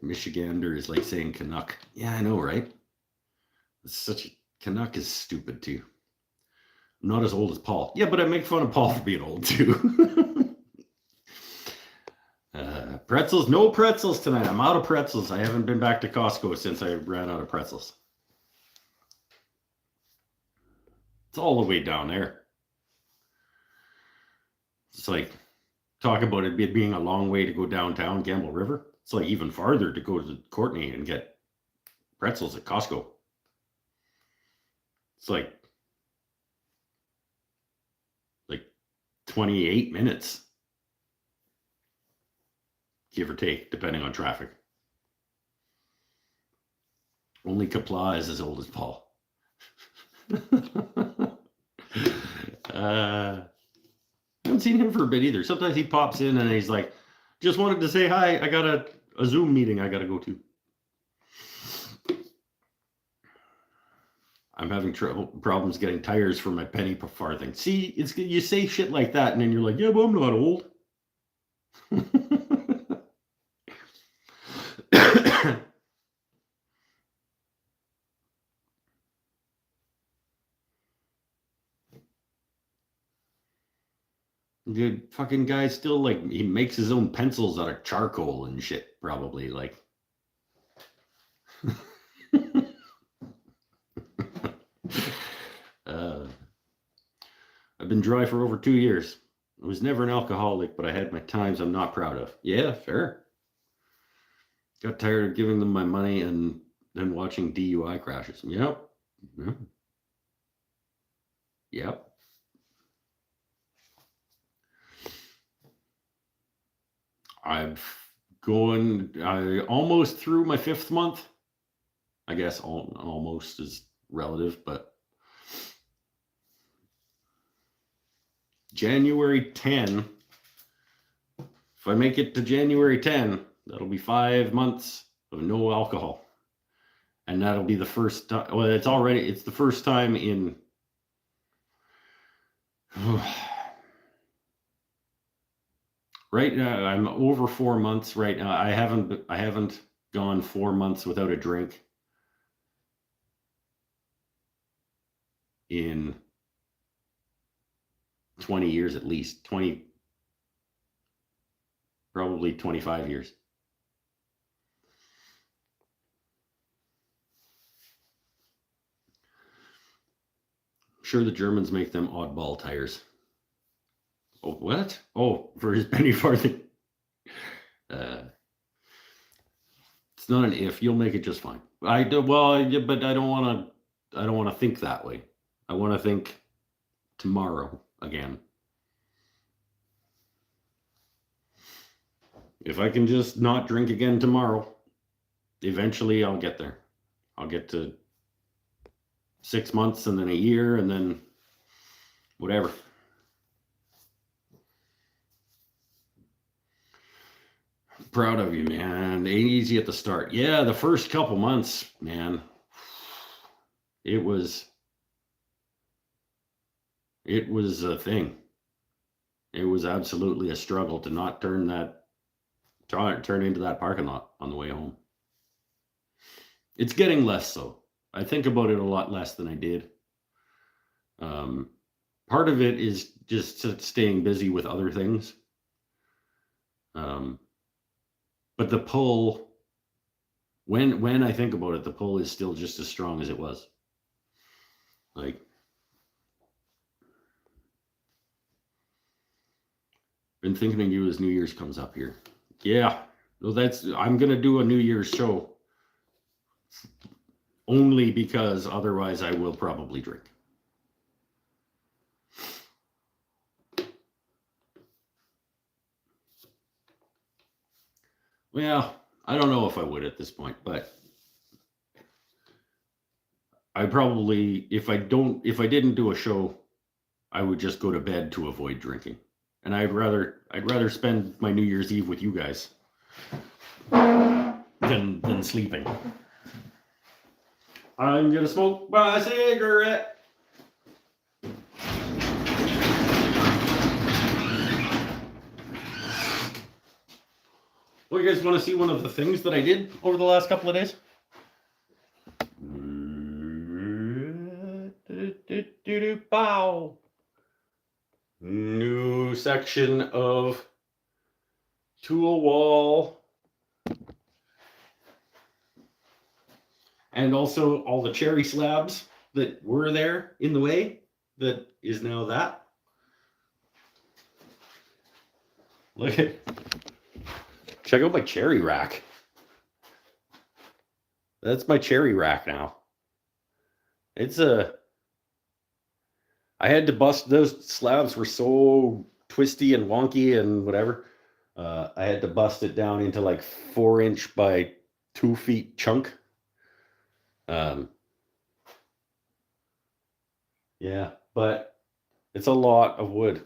Michigander is like saying Canuck. Yeah, I know, right? Canuck is stupid too. I'm not as old as Paul. Yeah, but I make fun of Paul for being old too. Pretzels, no pretzels tonight. I'm out of pretzels. I haven't been back to Costco since I ran out of pretzels. It's all the way down there. It's like, talk about it being a long way to go downtown Gamble River. It's like even farther to go to Courtney and get pretzels at Costco. It's like 28 minutes, give or take, depending on traffic. Only Kapla is as old as Paul. I haven't seen him for a bit either. Sometimes he pops in and he's like, just wanted to say hi. I got a Zoom meeting I got to go to. I'm having problems getting tires for my penny farthing. See, it's you say shit like that, and then you're like, yeah, but I'm not old. Dude, fucking guy still like he makes his own pencils out of charcoal and shit, probably like. I've been dry for over 2 years. I was never an alcoholic, but I had my times I'm not proud of. Yeah, fair. Got tired of giving them my money and then watching DUI crashes. Yep. Yep. I've I almost through my 5th month. I guess almost is relative, but January 10, if I make it to January 10, that'll be 5 months of no alcohol. And that'll be the first time, well, it's the first time in, right now, I'm over 4 months right now. I haven't gone 4 months without a drink in 20 years at least, probably 25 years. I'm sure the Germans make them oddball tires. Oh, what? Oh, for his penny farthing. It's not an if. You'll make it just fine. I do well, but I don't want to. I don't want to think that way. I want to think tomorrow again. If I can just not drink again tomorrow, eventually I'll get there. I'll get to 6 months and then a year and then whatever. Proud of you, man. Ain't easy at the start. Yeah, the first couple months, man. It was a thing. It was absolutely a struggle to not turn into that parking lot on the way home. It's getting less so. I think about it a lot less than I did. Part of it is just staying busy with other things. But the pull, when I think about it, the pull is still just as strong as it was. Like, been thinking of you as New Year's comes up here. Yeah, well, I'm gonna do a New Year's show only because otherwise I will probably drink. Well, I don't know if I would at this point, but I probably, if I didn't do a show, I would just go to bed to avoid drinking. And I'd rather spend my New Year's Eve with you guys than sleeping. I'm gonna smoke my cigarette. Well, you guys want to see one of the things that I did over the last couple of days? Bow. New section of tool wall. And also all the cherry slabs that were there in the way, that is now that. Look at, check out my cherry rack. That's my cherry rack now. I had to bust, those slabs were so twisty and wonky and whatever. I had to bust it down into like 4-inch by 2 feet chunk. Yeah, but it's a lot of wood.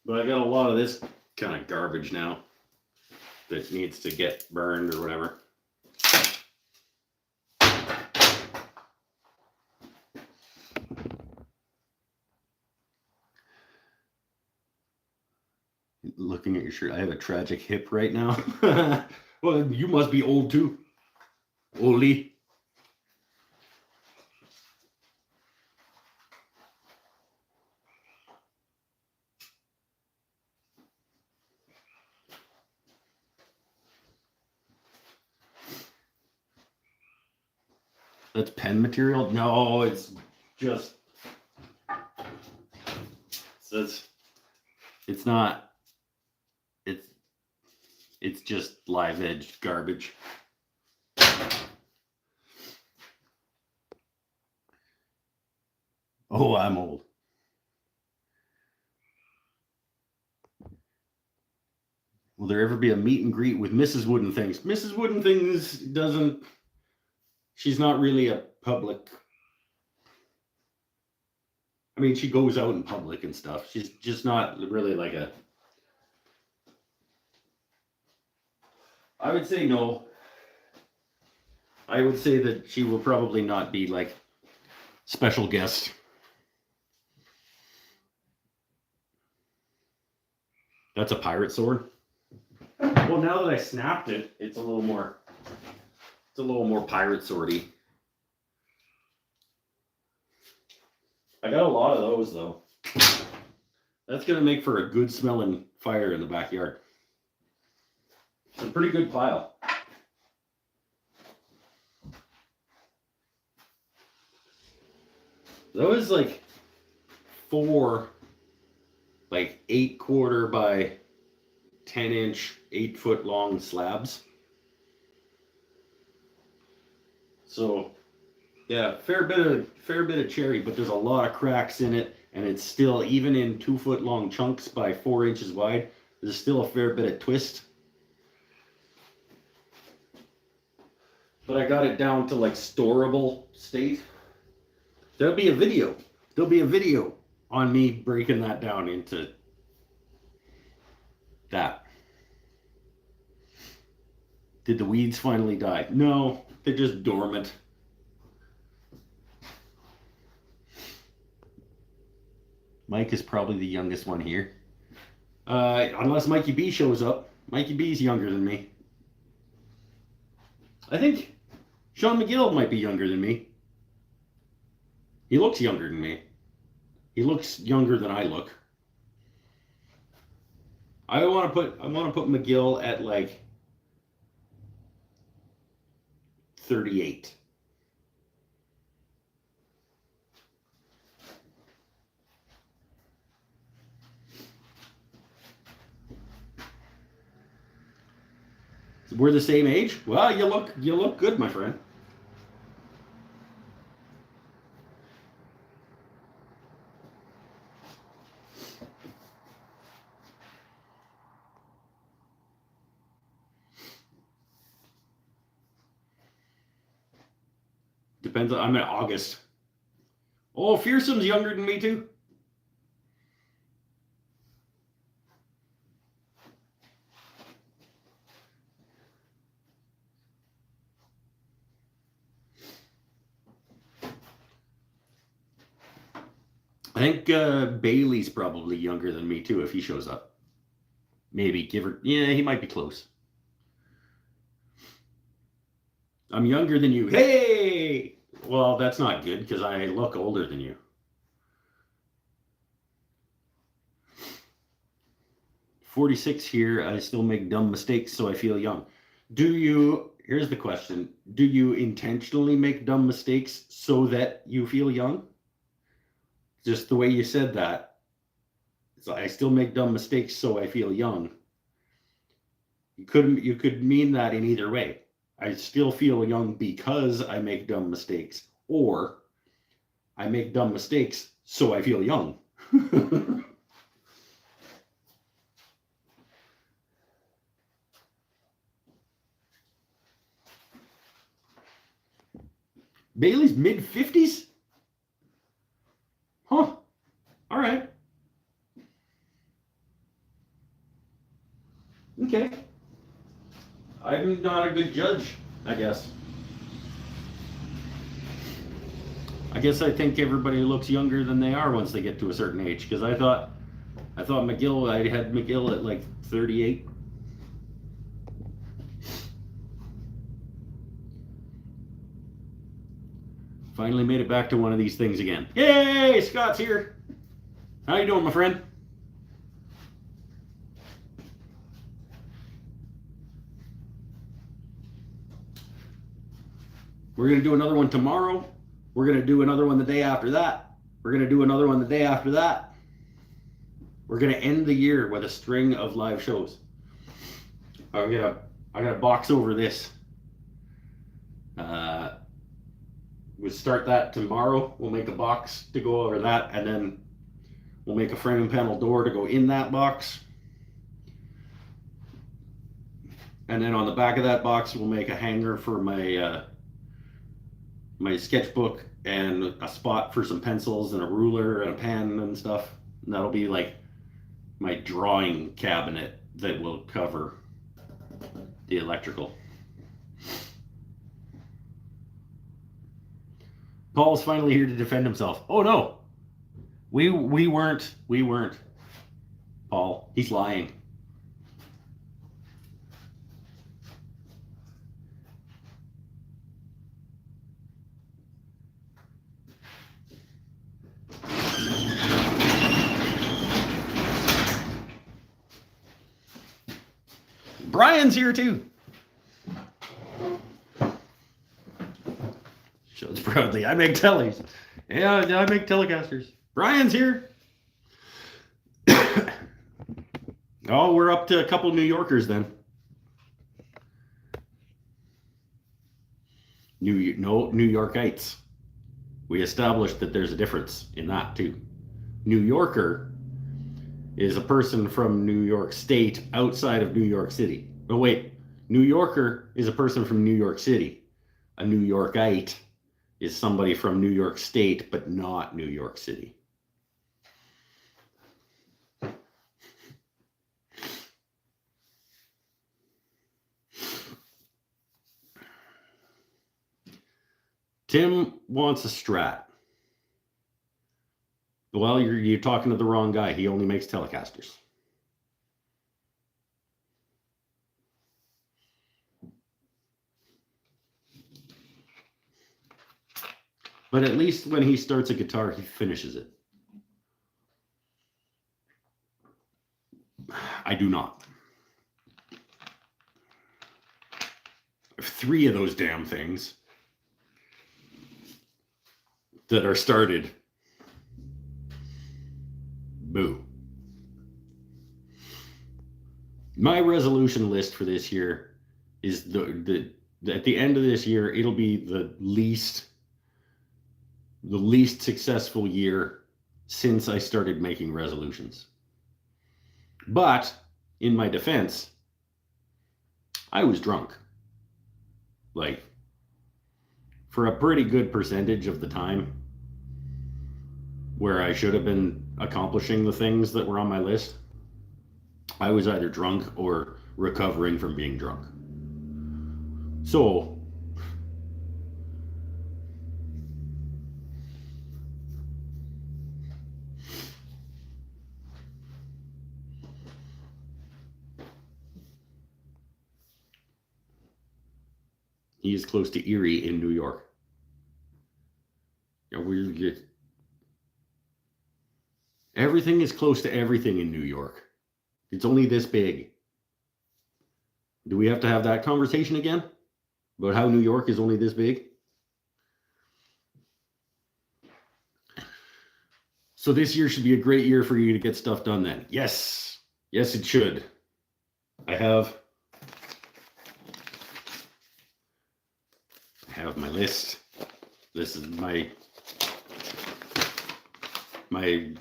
But I got a lot of this kind of garbage now that needs to get burned or whatever. Looking at your shirt, I have a tragic hip right now. Well, you must be old too. Oldie. That's pen material? No, it's just it's not it's just live edge garbage. Oh, I'm old. Will there ever be a meet and greet with Mrs. Wooden Things? Mrs. Wooden Things doesn't, she's not really a public, I mean, she goes out in public and stuff. She's just not really like a, I would say no. I would say that she will probably not be like special guest. That's a pirate sword. Well, now that I snapped it, it's a little more pirate swordy. I got a lot of those though. That's gonna make for a good smelling fire in the backyard. It's a pretty good pile. Those like 4 like 8-quarter by 10-inch 8-foot long slabs. So yeah, fair bit of cherry, but there's a lot of cracks in it, and it's still, even in 2-foot long chunks by 4 inches wide, there's still a fair bit of twist. But I got it down to like storable state. There'll be a video. There'll be a video on me breaking that down into that. Did the weeds finally die? No, they're just dormant. Mike is probably the youngest one here. Unless Mikey B shows up. Mikey B's younger than me. I think Sean McGill might be younger than me. He looks younger than me. He looks younger than I look. I want to put McGill at like 38. We're the same age? Well, you look good, my friend. Depends on, I'm in August. Oh, Fearsome's younger than me too. I think Bailey's probably younger than me too if he shows up. Maybe give her, yeah, he might be close. I'm younger than you. Hey! Well, that's not good because I look older than you. 46 here. I still make dumb mistakes, so I feel young. Here's the question. Do you intentionally make dumb mistakes so that you feel young? Just the way you said that. So I still make dumb mistakes, so I feel young. You could mean that in either way. I still feel young because I make dumb mistakes, or I make dumb mistakes so I feel young. Bailey's mid-50s? Huh. All right. Okay. I'm not a good judge, I guess. I guess I think everybody looks younger than they are once they get to a certain age. Because I thought McGill, I had McGill at like 38. Finally made it back to one of these things again. Yay! Scott's here. How you doing, my friend? We're going to do another one tomorrow. We're going to do another one the day after that. We're going to do another one the day after that. We're going to end the year with a string of live shows. I got a box over this. We'll start that tomorrow. We'll make a box to go over that, and then we'll make a frame and panel door to go in that box. And then on the back of that box, we'll make a hanger for my my sketchbook and a spot for some pencils and a ruler and a pen and stuff. And that'll be like my drawing cabinet that will cover the electrical. Paul's finally here to defend himself. Oh no, we weren't. Paul, he's lying. Brian's here too. Shows proudly. I make tellies. Yeah, I make Telecasters. Brian's here. Oh, we're up to a couple New Yorkers then. New Yorkites. We established that there's a difference in that too. New Yorker is a person from New York State outside of New York City. Oh wait, New Yorker is a person from New York City. A New Yorkite is somebody from New York State, but not New York City. Tim wants a Strat. Well, you're talking to the wrong guy. He only makes Telecasters. But at least when he starts a guitar, he finishes it. I do not. I have 3 of those damn things that are started. Boo. My resolution list for this year is at the end of this year, it'll be the least successful year since I started making resolutions. But in my defense, I was drunk. Like, for a pretty good percentage of the time where I should have been accomplishing the things that were on my list, I was either drunk or recovering from being drunk. So, he is close to Erie in New York. Yeah, everything is close to everything in New York. It's only this big. Do we have to have that conversation again? About how New York is only this big? So this year should be a great year for you to get stuff done then. Yes. Yes, it should. I have my list. This is my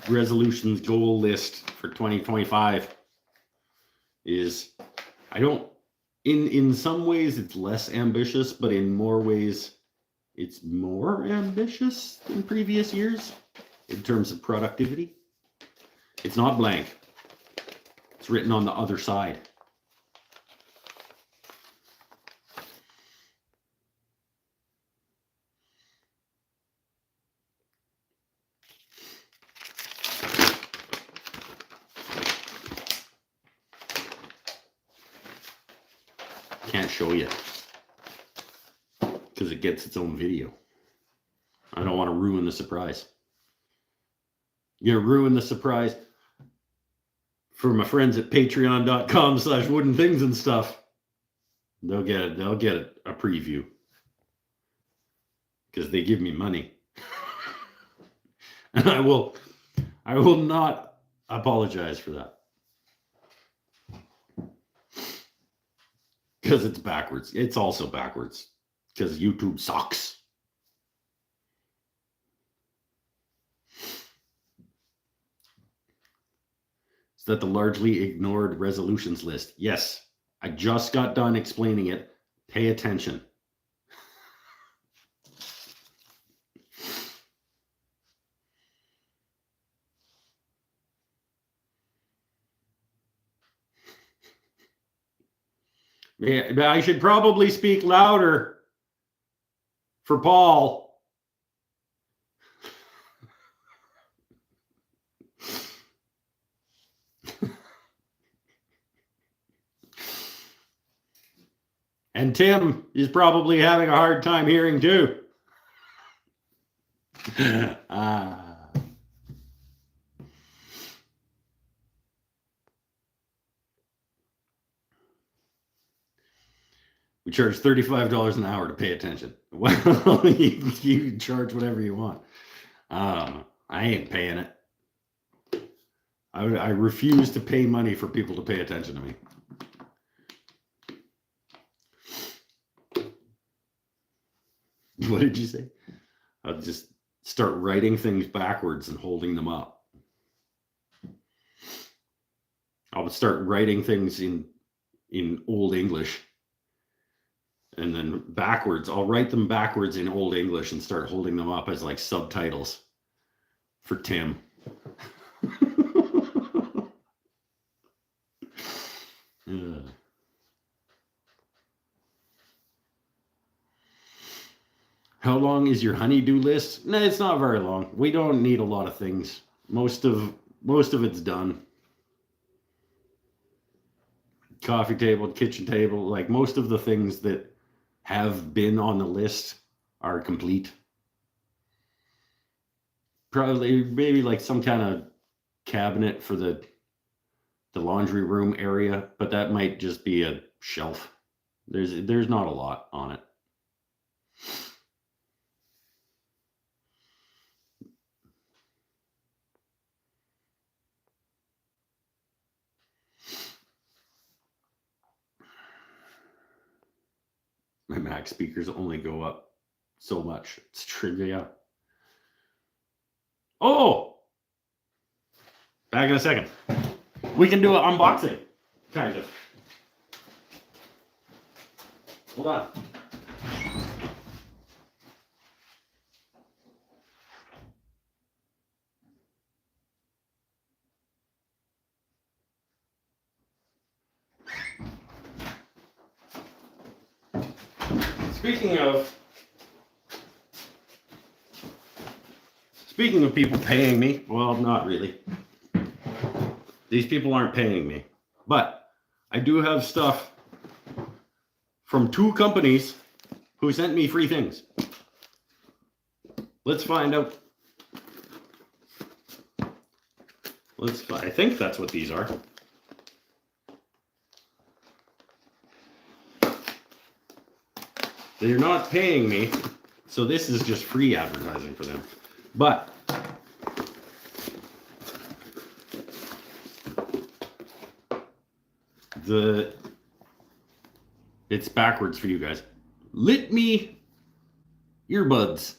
resolutions goal list for 2025 is, I don't, in some ways it's less ambitious, but in more ways It's more ambitious than previous years in terms of productivity. It's not blank. It's written on the other side. Can't show you because it gets its own video. I don't want to ruin the surprise. You're gonna ruin the surprise for my friends at patreon.com/wooden things and stuff. They'll get it. They'll get a preview because they give me money. And I will not apologize for that. Because it's backwards. It's also backwards. Because YouTube sucks. Is that the largely ignored resolutions list? Yes. I just got done explaining it. Pay attention. Yeah, I should probably speak louder for Paul. And Tim is probably having a hard time hearing too. We charge $35 an hour to pay attention. Well, you can charge whatever you want. I ain't paying it. I refuse to pay money for people to pay attention to me. What did you say? I'll just start writing things backwards and holding them up. I'll start writing things in Old English. And then backwards, I'll write them backwards in Old English and start holding them up as like subtitles for Tim. How long is your honey-do list? No, it's not very long. We don't need a lot of things. Most of it's done. Coffee table, kitchen table, like most of the things that have been on the list are complete. Probably maybe like some kind of cabinet for the laundry room area, but that might just be a shelf. There's not a lot on it. My Mac speakers only go up so much. It's trivia. Oh! Back in a second. We can do an unboxing. Kind of. Hold on. Speaking of people paying me, well, not really. These people aren't paying me, but I do have stuff from 2 companies who sent me free things. Let's find out. I think that's what these are. They're not paying me, so this is just free advertising for them. But it's backwards for you guys. Lit Me earbuds,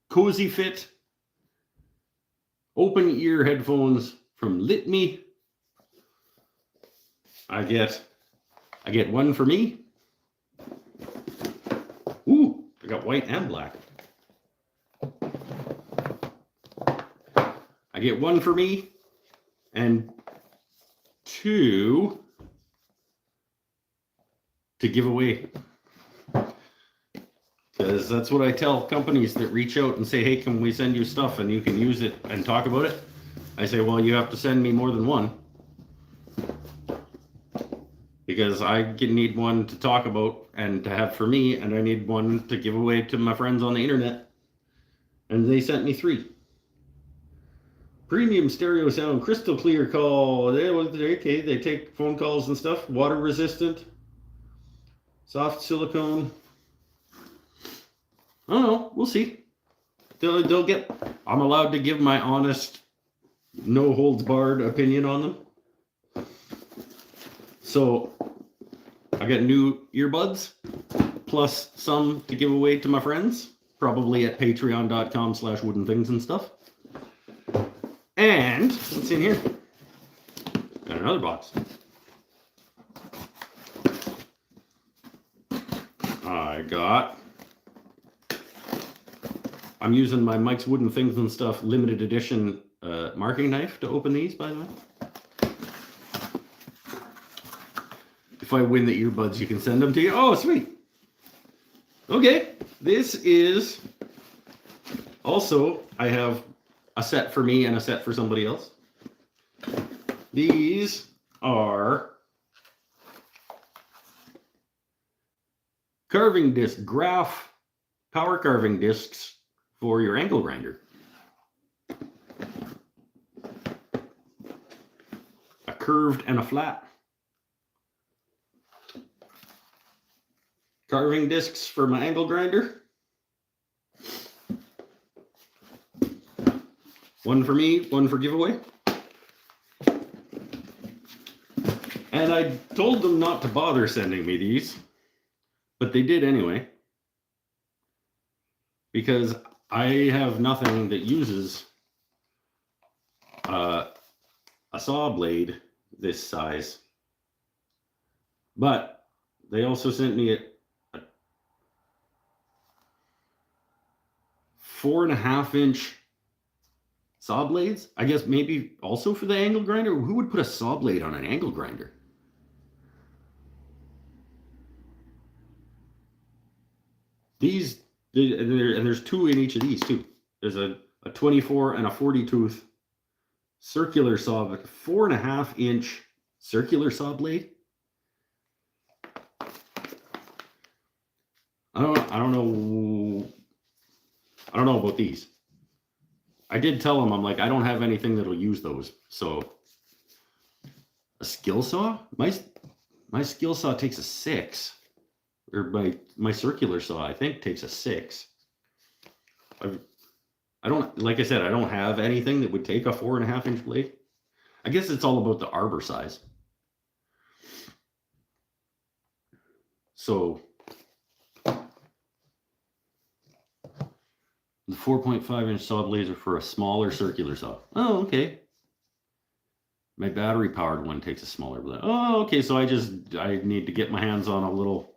cozy fit, open ear headphones from Lit Me. I get one for me. Ooh, I got white and black. I get one for me and two to give away. Because that's what I tell companies that reach out and say, hey, can we send you stuff and you can use it and talk about it? I say, well, you have to send me more than one. Because I need one to talk about and to have for me, and I need one to give away to my friends on the internet. And they sent me 3. Premium stereo sound, crystal clear call. Okay, they take phone calls and stuff. Water resistant. Soft silicone. I don't know. We'll see. They'll get. I'm allowed to give my honest, no holds barred opinion on them. So I got new earbuds, plus some to give away to my friends, probably at patreon.com/woodenthings and stuff. And what's in here? Got another box. I'm using my Mike's Wooden Things and Stuff limited edition marking knife to open these, by the way. If I win the earbuds, you can send them to you. Oh, sweet. Okay, this is also, I have a set for me and a set for somebody else. These are carving disc, graph power carving discs for your angle grinder. A curved and a flat. Carving discs for my angle grinder. One for me, one for giveaway. And I told them not to bother sending me these, but they did anyway. Because I have nothing that uses a saw blade this size. But they also sent me a 4.5-inch saw blades. I guess maybe also for the angle grinder. Who would put a saw blade on an angle grinder? These, and there's 2 in each of these too. There's a 24 and a 40 tooth circular saw, but 4.5-inch circular saw blade. I don't know about these. I did tell them, I'm like, I don't have anything that'll use those. So a skill saw? My skill saw takes a 6. Or my circular saw, I think, takes a 6. I don't, like I said, I don't have anything that would take a 4.5-inch blade. I guess it's all about the arbor size. So the 4.5-inch saw blades are for a smaller circular saw. Oh, okay. My battery powered one takes a smaller blade. Oh, okay. So I need to get my hands on a little.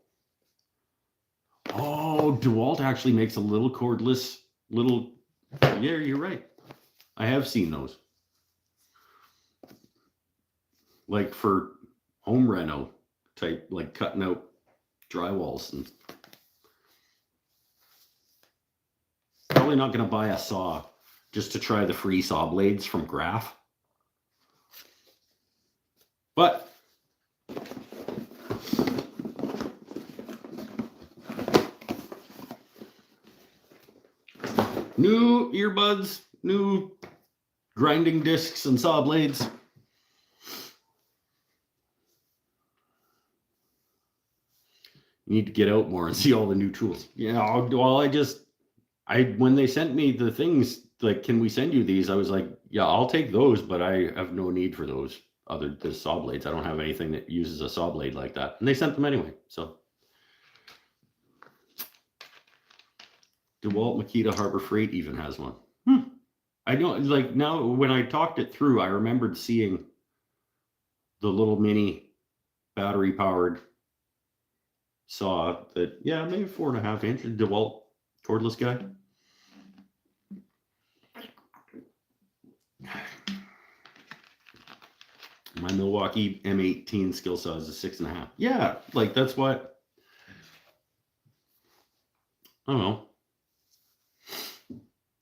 Oh, DeWalt actually makes a little cordless little. Yeah, you're right. I have seen those. Like for home reno type, like cutting out drywalls. And probably not going to buy a saw just to try the free saw blades from Graph. But new earbuds, new grinding discs and saw blades. You need to get out more and see all the new tools. Yeah, well, when they sent me the things, like, can we send you these? I was like, yeah, I'll take those, but I have no need for those other than saw blades. I don't have anything that uses a saw blade like that. And they sent them anyway, so. DeWalt Makita Harbor Freight even has one. I don't, like, now when I talked it through, I remembered seeing the little mini battery powered saw that, yeah, maybe 4.5 inches. DeWalt Cordless guy. My Milwaukee M18 skill size is 6.5. Yeah, like that's what. I don't know.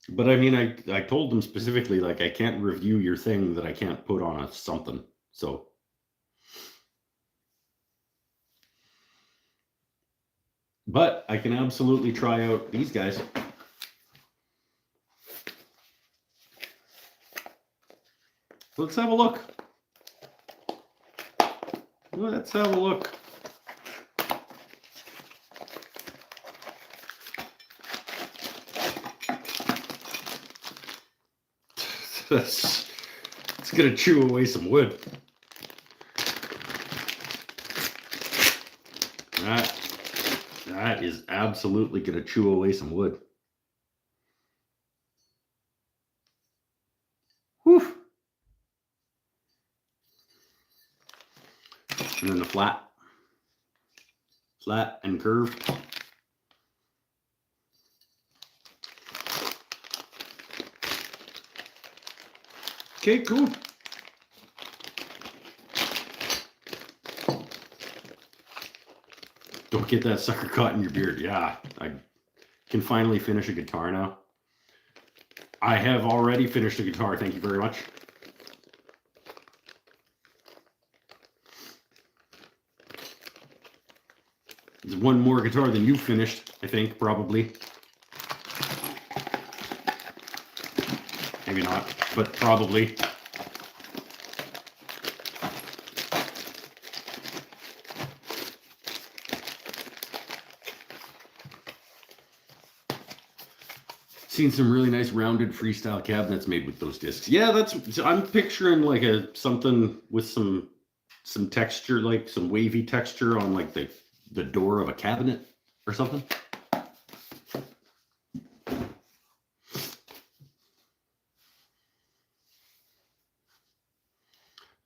But I mean, I told them specifically, like, I can't review your thing that I can't put on a something. So. But I can absolutely try out these guys. Let's have a look. Let's have a look. It's gonna chew away some wood. That is absolutely gonna chew away some wood. Whew. And then the flat and curved. Okay, cool. Don't get that sucker caught in your beard. Yeah, I can finally finish a guitar now. I have already finished a guitar. Thank you very much. There's one more guitar than you finished, I think, probably. Maybe not, but probably. Seen some really nice rounded freestyle cabinets made with those discs. Yeah, I'm picturing like something with some texture, like some wavy texture on like the door of a cabinet or something.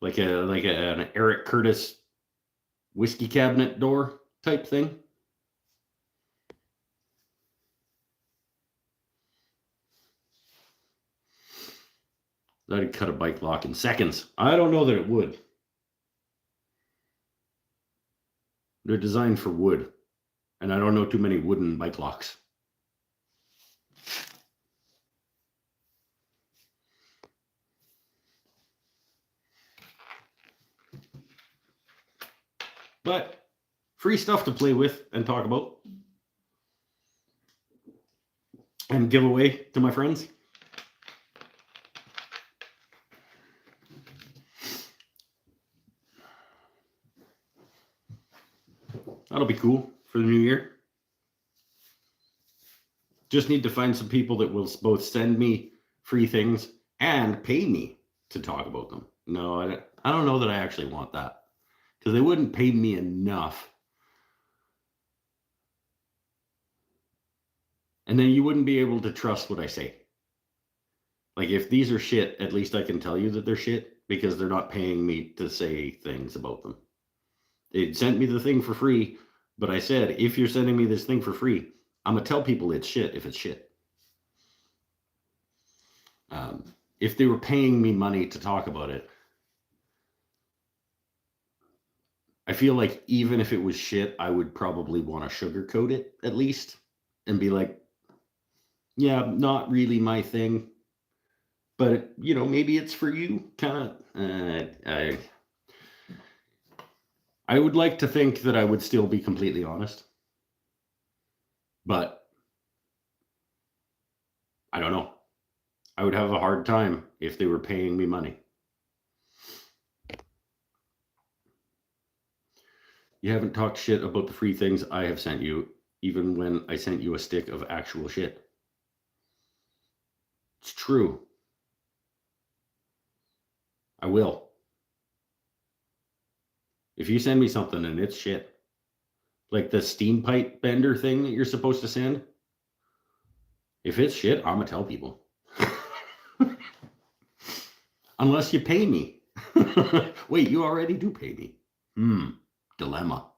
Like an Eric Curtis whiskey cabinet door type thing. That'd cut a bike lock in seconds. I don't know that it would. They're designed for wood, and I don't know too many wooden bike locks. But free stuff to play with and talk about and give away to my friends. That'll be cool for the new year. Just need to find some people that will both send me free things and pay me to talk about them. No, I don't know that I actually want that, because they wouldn't pay me enough. And then you wouldn't be able to trust what I say. Like, if these are shit, at least I can tell you that they're shit, because they're not paying me to say things about them. They sent me the thing for free, but I said, if you're sending me this thing for free, I'm going to tell people it's shit if it's shit. If they were paying me money to talk about it, I feel like even if it was shit, I would probably want to sugarcoat it at least and be like, yeah, not really my thing, but maybe it's for you, kind of. I would like to think that I would still be completely honest, but I don't know. I would have a hard time if they were paying me money. You haven't talked shit about the free things I have sent you, even when I sent you a stick of actual shit. It's true. I will. If you send me something and it's shit, like the steam pipe bender thing that you're supposed to send, if it's shit, I'm gonna tell people. Unless you pay me. Wait, you already do pay me. Dilemma.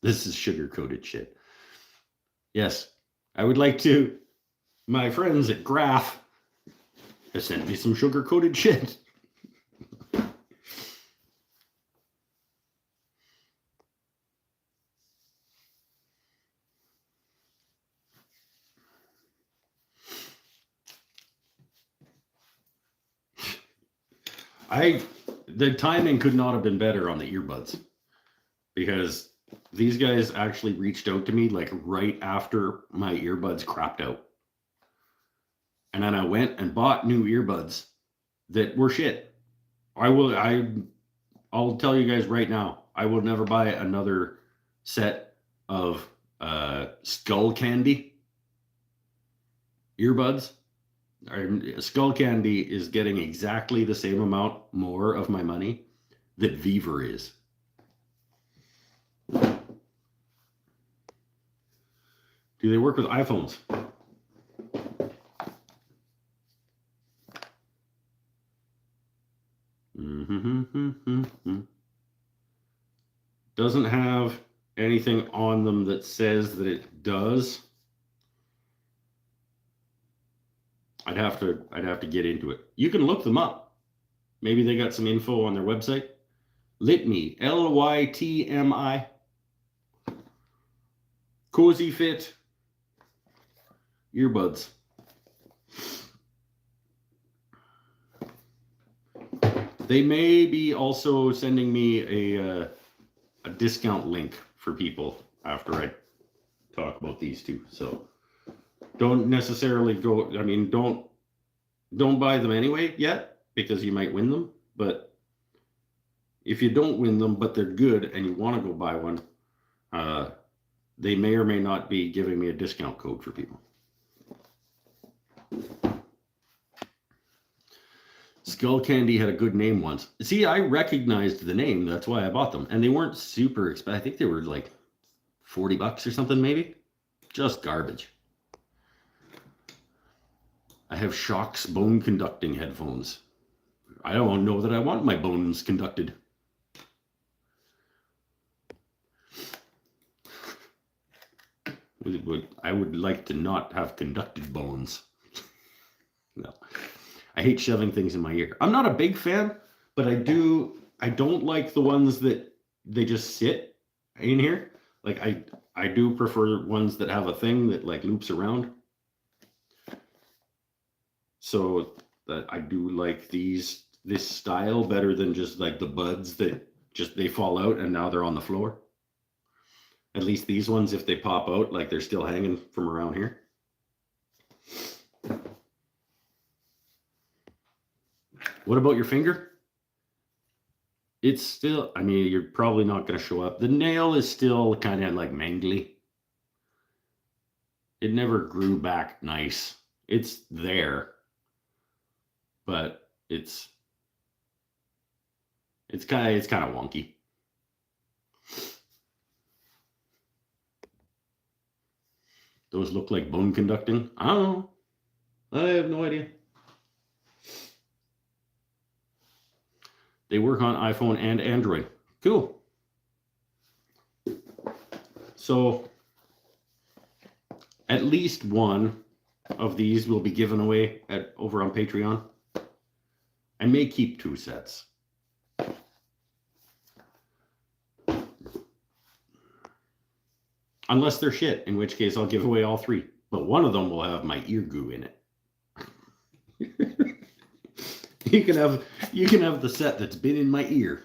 This is sugar-coated shit. Yes, I would like to. My friends at Graph have sent me some sugar-coated shit. The timing could not have been better on the earbuds, because these guys actually reached out to me like right after my earbuds crapped out. And then I went and bought new earbuds that were shit. I'll tell you guys right now, I will never buy another set of Skull Candy earbuds. Skull Candy is getting exactly the same amount more of my money that Beaver is. Do they work with iPhones? Doesn't have anything on them that says that it does. I'd have to get into it. You can look them up. Maybe they got some info on their website. Litmi, Lytmi. Cozy Fit earbuds. They may be also sending me a discount link for people after I talk about these two. So don't necessarily go. I mean, don't buy them anyway yet, because you might win them. But if you don't win them, but they're good and you want to go buy one, they may or may not be giving me a discount code for people. Skull Candy had a good name once. See, I recognized the name. That's why I bought them. And they weren't super expensive. I think they were like $40 or something, maybe. Just garbage. I have Shock's bone conducting headphones. I don't know that I want my bones conducted. I would like to not have conducted bones. No. I hate shoving things in my ear. I'm not a big fan, but I don't like the ones that they just sit in here. Like I do prefer ones that have a thing that like loops around. So that I do like this style better than just like the buds that just they fall out and now they're on the floor. At least these ones, if they pop out, like they're still hanging from around here. What about your finger? It's still, I mean, you're probably not going to show up. The nail is still kind of like mangly. It never grew back nice. It's there, but it's kind of wonky. Those look like bone conducting. I don't know. I have no idea. They work on iPhone and Android. Cool. So at least one of these will be given away over on Patreon. I may keep 2 sets. Unless they're shit, in which case I'll give away all 3. But one of them will have my ear goo in it. You can have the set that's been in my ear.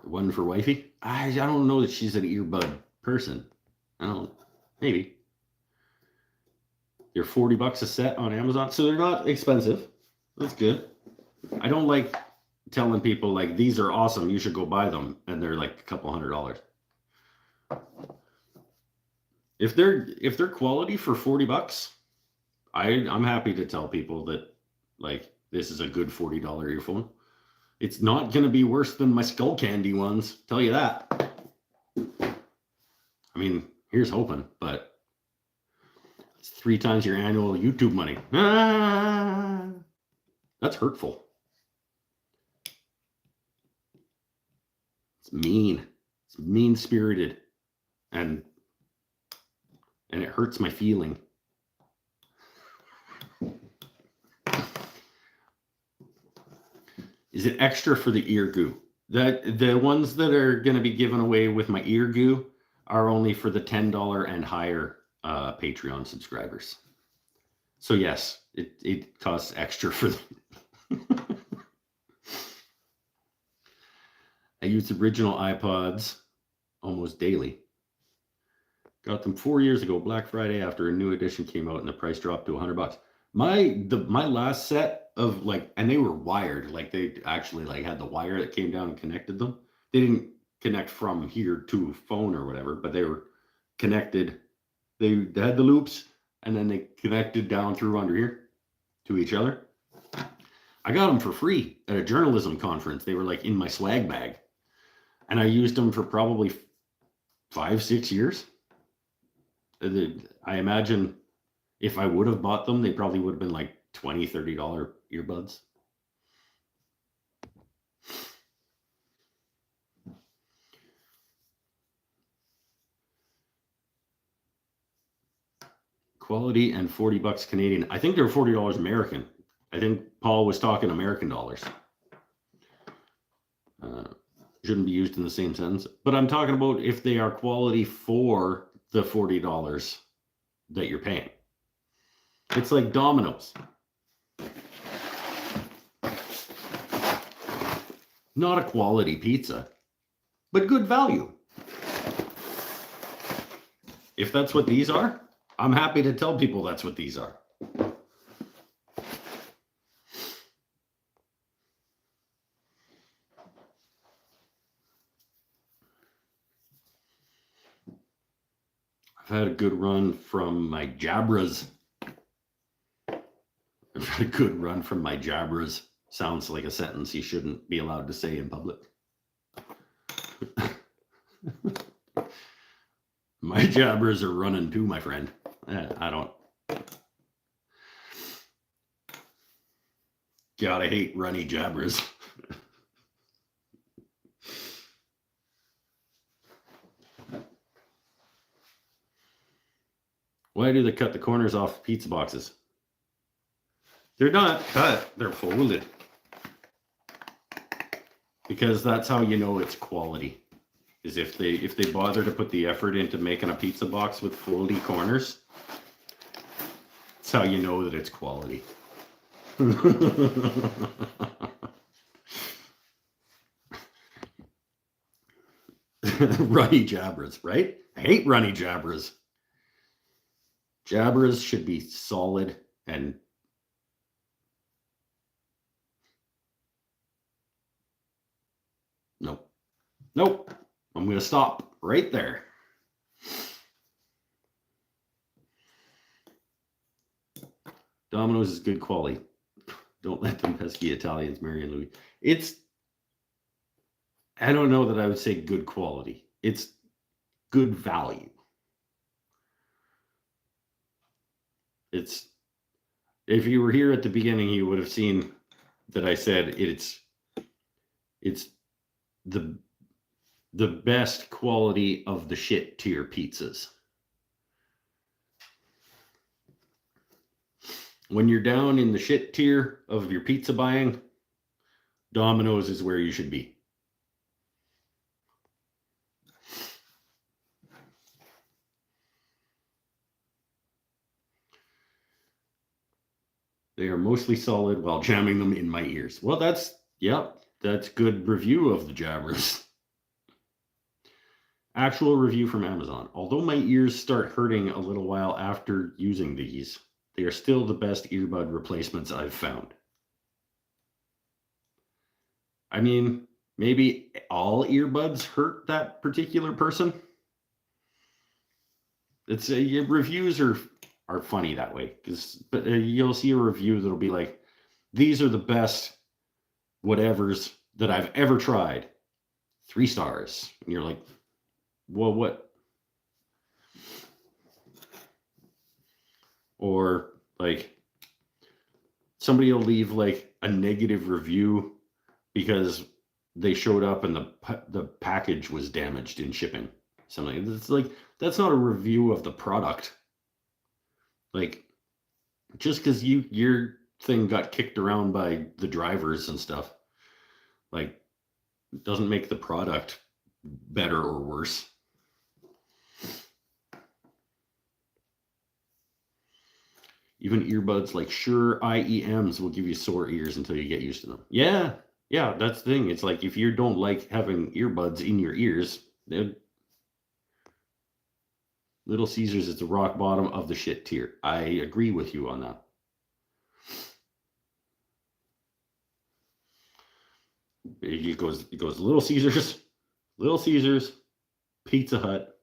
One for wifey. I don't know that she's an earbud person. Maybe. They're $40 a set on Amazon, so they're not expensive. That's good. I don't like telling people like these are awesome, you should go buy them, and they're like a couple $100. If they're quality for $40, I'm happy to tell people that like this is a good $40 earphone. It's not going to be worse than my Skull Candy ones, tell you that. I mean, here's hoping, but It's 3 times your annual YouTube money. Ah, that's hurtful. It's mean. It's mean-spirited. And it hurts my feeling. Is it extra for the ear goo? The ones that are going to be given away with my ear goo are only for the $10 and higher Patreon subscribers. So yes, it costs extra for them. I use original iPods almost daily. Got them 4 years ago, Black Friday, after a new edition came out and the price dropped to $100. My last set of and they were wired, they actually had the wire that came down and connected them. They didn't connect from here to a phone or whatever, but they were connected. They had the loops and then they connected down through under here to each other. I got them for free at a journalism conference. They were in my swag bag, and I used them for probably 5-6 years. I imagine if I would have bought them, they probably would have been $20, $30 earbuds. Quality and $40 Canadian. I think they're $40 American. I think Paul was talking American dollars. Shouldn't be used in the same sentence. But I'm talking about if they are quality for the $40 that you're paying. It's like Domino's. Not a quality pizza, but good value. If that's what these are, I'm happy to tell people that's what these are. I've had a good run from my Jabras. Sounds like a sentence you shouldn't be allowed to say in public. My Jabras are running too, my friend. I don't. God, I hate runny Jabras. Why do they cut the corners off pizza boxes? They're not cut, they're folded. Because that's how you know it's quality. Is if they bother to put the effort into making a pizza box with foldy corners, that's how you know that it's quality. Runny Jabras, right? I hate runny Jabras. Jabras should be solid and nope. I'm going to stop right there. Domino's is good quality. Don't let them pesky Italians, Mary and Louis. I don't know that I would say good quality. It's good value. If you were here at the beginning, you would have seen that I said it's the best quality of the shit tier pizzas. When you're down in the shit tier of your pizza buying, Domino's is where you should be. They are mostly solid while jamming them in my ears. Well, that's good review of the Jabras. Actual review from Amazon. Although my ears start hurting a little while after using these, they are still the best earbud replacements I've found. I mean, maybe all earbuds hurt that particular person. Reviews are funny that way, but you'll see a review that'll be like, these are the best whatevers that I've ever tried. 3 stars. And you're like, well, what? or like somebody will leave like a negative review because they showed up and the package was damaged in shipping. Something it's like that's not a review of the product. Like just because your thing got kicked around by the drivers and stuff, like doesn't make the product better or worse. Even earbuds like Shure IEMs will give you sore ears until you get used to them. Yeah, that's the thing. It's like if you don't like having earbuds in your ears, Little Caesars is the rock bottom of the shit tier. I agree with you on that. It goes Little Caesars, Pizza Hut.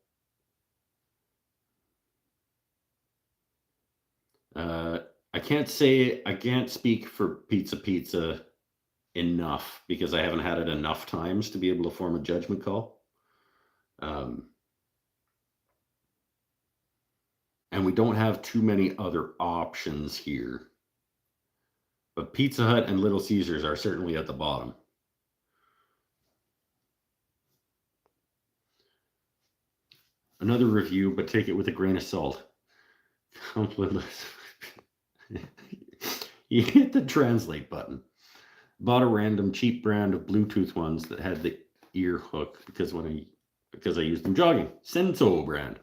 I can't speak for Pizza enough because I haven't had it enough times to be able to form a judgment call. And we don't have too many other options here. But Pizza Hut and Little Caesars are certainly at the bottom. Another review, but take it with a grain of salt. You hit the translate button. Bought a random cheap brand of Bluetooth ones that had the ear hook because I used them jogging. Senso brand.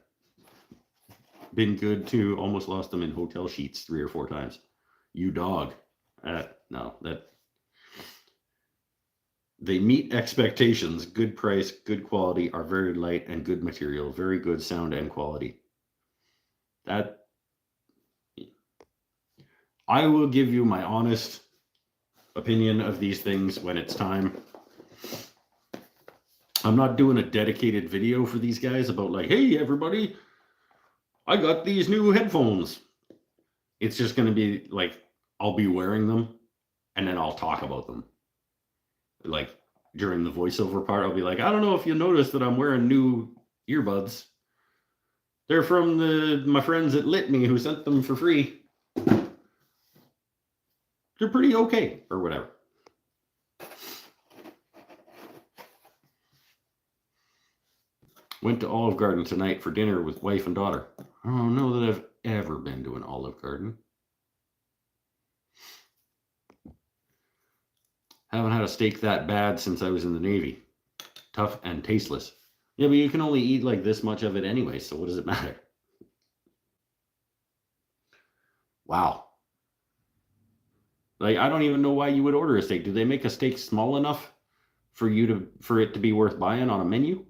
Been good too. Almost lost them in hotel sheets 3 or 4 times. You dog. No, that they meet expectations. Good price, good quality, are very light and good material. Very good sound and quality. That I will give you my honest opinion of these things when it's time. I'm not doing a dedicated video for these guys about like, hey, everybody, I got these new headphones. It's just going to be like, I'll be wearing them and then I'll talk about them. Like during the voiceover part, I'll be like, I don't know if you noticed that I'm wearing new earbuds. They're from my friends at Litme who sent them for free. They're pretty okay, or whatever. Went to Olive Garden tonight for dinner with wife and daughter. I don't know that I've ever been to an Olive Garden. Haven't had a steak that bad since I was in the Navy. Tough and tasteless. Yeah, but you can only eat like this much of it anyway, so what does it matter? Wow. Like, I don't even know why you would order a steak. Do they make a steak small enough for it to be worth buying on a menu?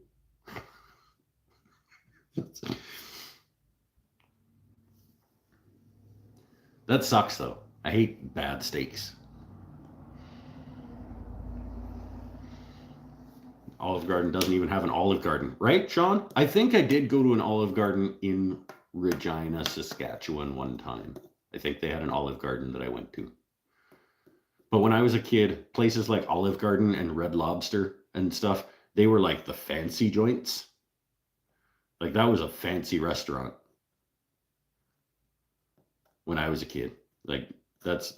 That sucks, though. I hate bad steaks. Olive Garden doesn't even have an Olive Garden, right, Sean? I think I did go to an Olive Garden in Regina, Saskatchewan one time. I think they had an Olive Garden that I went to. But when I was a kid, places like Olive Garden and Red Lobster and stuff, they were like the fancy joints. Like that was a fancy restaurant when I was a kid. Like it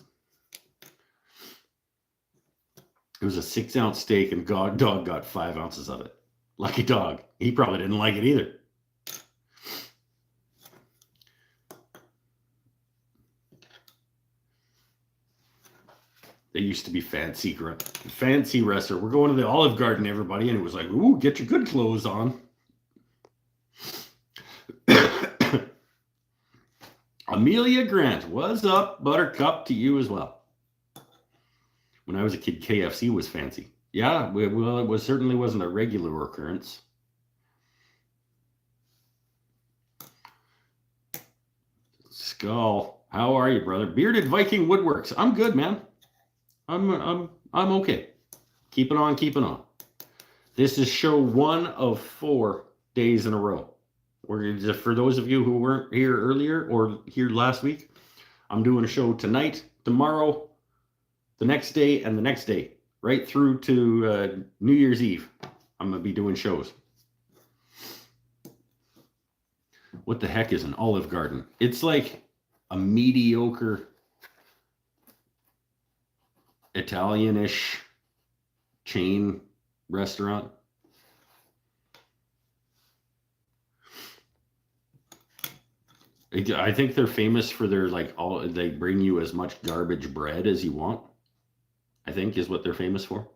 was a 6-ounce steak and dog got 5 ounces of it. Lucky dog. He probably didn't like it either. They used to be fancy restaurant. We're going to the Olive Garden, everybody. And it was like, ooh, get your good clothes on. Amelia Grant, what's up, Buttercup, to you as well. When I was a kid, KFC was fancy. Yeah, well, certainly wasn't a regular occurrence. Skull, how are you, brother? Bearded Viking Woodworks. I'm good, man. I'm okay. Keeping on. This is show 1 of 4 days in a row. For those of you who weren't here earlier or here last week, I'm doing a show tonight, tomorrow, the next day, and the next day, right through to New Year's Eve. I'm going to be doing shows. What the heck is an Olive Garden? It's like a mediocre Italianish chain restaurant. I think they're famous for their they bring you as much garbage bread as you want. I think is what they're famous for.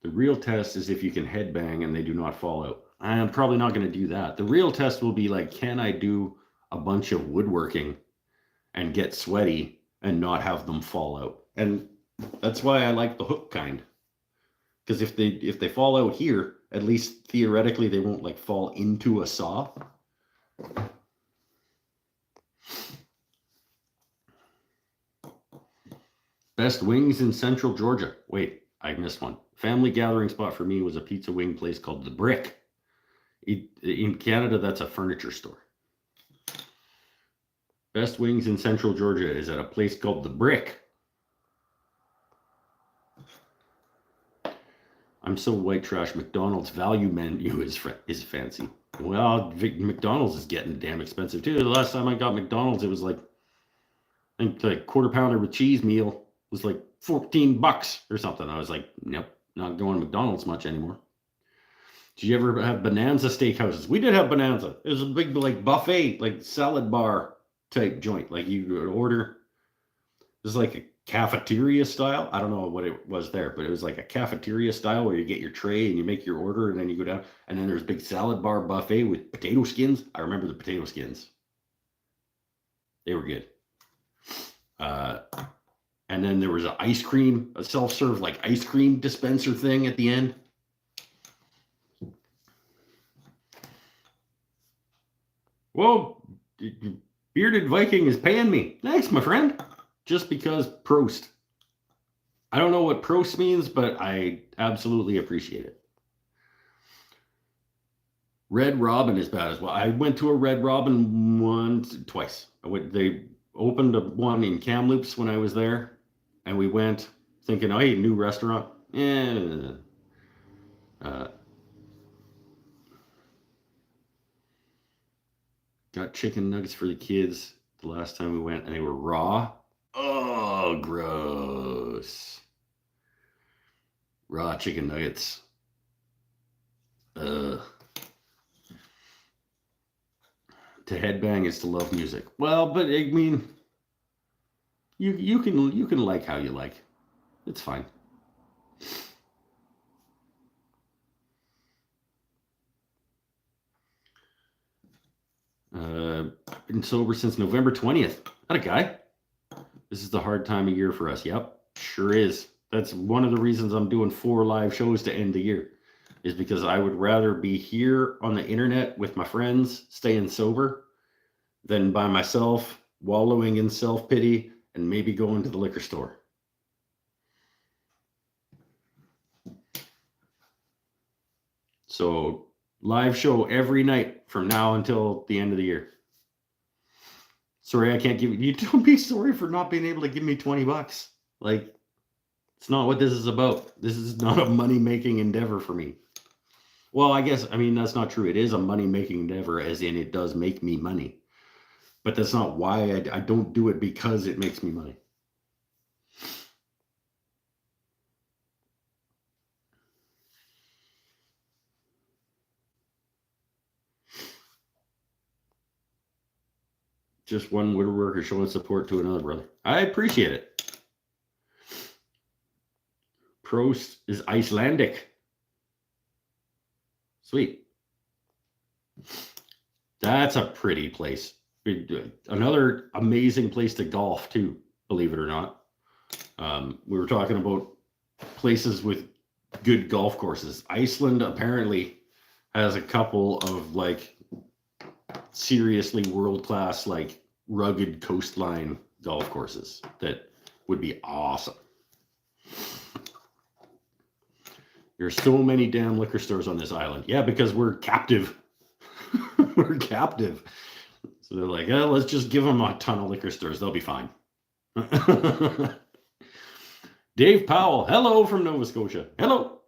The real test is if you can headbang and they do not fall out. I'm probably not going to do that. The real test will be like, can I do a bunch of woodworking and get sweaty and not have them fall out? And that's why I like the hook kind. Because if they fall out here, at least theoretically they won't like fall into a saw. Best wings in Central Georgia. Wait, I missed one. Family gathering spot for me was a pizza wing place called The Brick. In Canada, that's a furniture store. Best wings in Central Georgia is at a place called The Brick. I'm so white trash. McDonald's value menu is fancy. Well, McDonald's is getting damn expensive too. The last time I got McDonald's, it was like, I think the quarter pounder with cheese meal was like $14 or something. I was like, nope, not going to McDonald's much anymore. Did you ever have Bonanza steakhouses? We did have Bonanza. It was a big like buffet, like salad bar type joint. Like you would order. It was like a cafeteria style. I don't know what it was there, but it was like a cafeteria style where you get your tray and you make your order and then you go down. And then there's a big salad bar buffet with potato skins. I remember the potato skins. They were good. And then there was an ice cream, a self-serve like ice cream dispenser thing at the end. Whoa, Bearded Viking is paying me. Thanks, my friend. Just because Prost. I don't know what Prost means, but I absolutely appreciate it. Red Robin is bad as well. I went to a Red Robin twice. They opened one in Kamloops when I was there, and we went thinking, oh, hey, new restaurant. Got chicken nuggets for the kids the last time we went, and they were raw. Oh, gross. Raw chicken nuggets. To headbang is to love music. Well, but I mean, you can like how you like. It's fine. Been sober since November 20th. Not a guy. This is the hard time of year for us. Yep, sure is. That's one of the reasons I'm doing 4 live shows to end the year, is because I would rather be here on the internet with my friends, staying sober, than by myself, wallowing in self-pity, and maybe going to the liquor store. So, live show every night from now until the end of the year. Sorry, I can't give you. Don't be sorry for not being able to give me $20. Like, it's not what this is about. This is not a money-making endeavor for me. Well, I guess, I mean, that's not true. It is a money-making endeavor, as in it does make me money. But that's not why I don't do it, because it makes me money. Just one woodworker showing support to another brother. I appreciate it. Prost is Icelandic. Sweet. That's a pretty place. Another amazing place to golf too, believe it or not. We were talking about places with good golf courses. Iceland apparently has a couple of like seriously world-class, like rugged coastline golf courses that would be awesome. There's so many damn liquor stores on this island. Yeah, because we're captive. We're captive. So they're like, oh, let's just give them a ton of liquor stores. They'll be fine. Dave Powell, hello from Nova Scotia. Hello.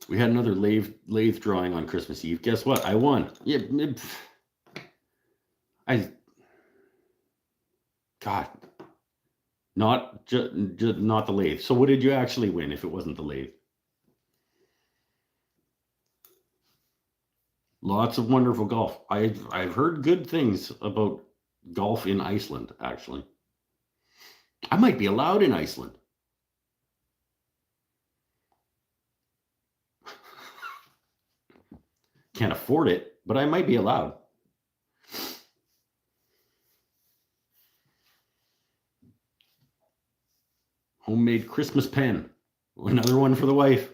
We had another lathe drawing on Christmas Eve. Guess what? I won. Yeah, God, not not the lathe. So what did you actually win if it wasn't the lathe? Lots of wonderful golf. I've heard good things about golf in Iceland, actually. I might be allowed in Iceland. Can't afford it, but I might be allowed. Homemade Christmas pen. Another one for the wife.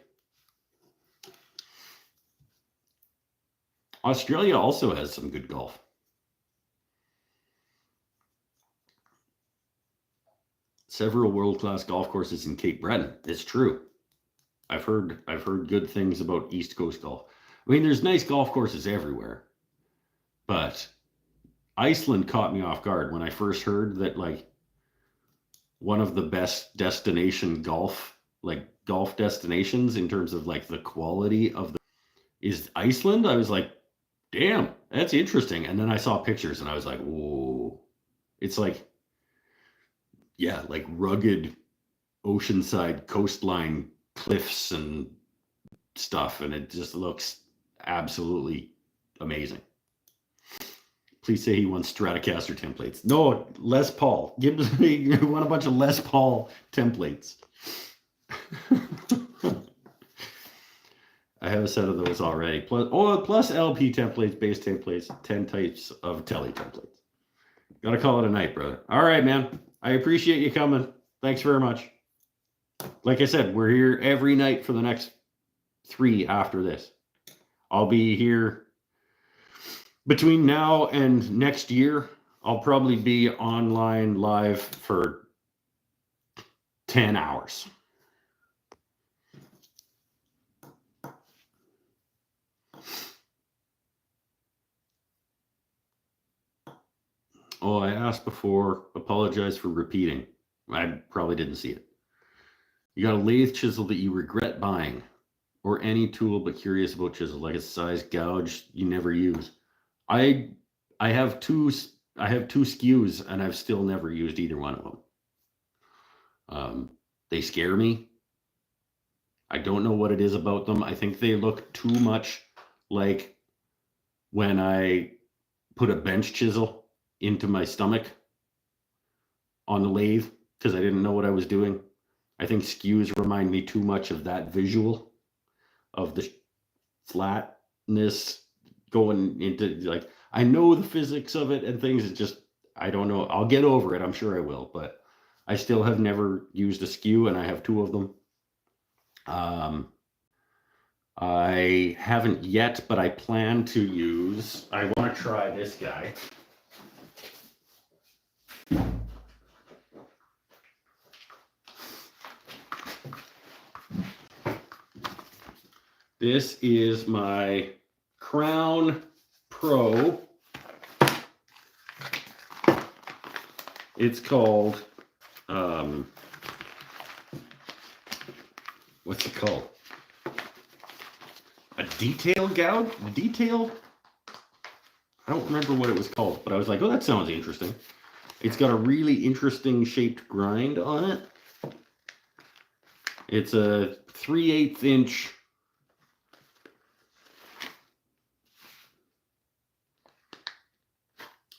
Australia also has some good golf. Several world-class golf courses in Cape Breton. It's true. I've heard good things about East Coast golf. I mean, there's nice golf courses everywhere, but Iceland caught me off guard when I first heard that, like, one of the best destination golf destinations in terms of like the quality of the is Iceland. I was like, damn, that's interesting. And then I saw pictures and I was like, whoa, it's like, yeah, like rugged oceanside coastline cliffs and stuff. And it just looks absolutely amazing. Please say he wants Stratocaster templates. No, Les Paul. Give me, you want a bunch of Les Paul templates. I have a set of those already. Plus LP templates, base templates, 10 types of telly templates. Gotta call it a night, brother. All right, man. I appreciate you coming. Thanks very much. Like I said, we're here every night for the next 3 after this. I'll be here between now and next year. I'll probably be online live for 10 hours. Oh, I asked before. Apologize for repeating. I probably didn't see it. You got a lathe chisel that you regret buying, or any tool but curious about chisel, like a size gouge you never use. I have two SKUs and I've still never used either one of them. They scare me. I don't know what it is about them. I think they look too much like when I put a bench chisel into my stomach on the lathe because I didn't know what I was doing. I think SKUs remind me too much of that visual of the flatness going into, like, I know the physics of it and things. It's just, I don't know. I'll get over it. I'm sure I will, but I still have never used a SKU, and I have 2 of them. I haven't yet, but I plan to use, I want to try this guy. This is my Crown Pro. It's called, what's it called? A detail gouge? Detail? I don't remember what it was called, but I was like, oh, that sounds interesting. It's got a really interesting shaped grind on it. It's a 3/8 inch.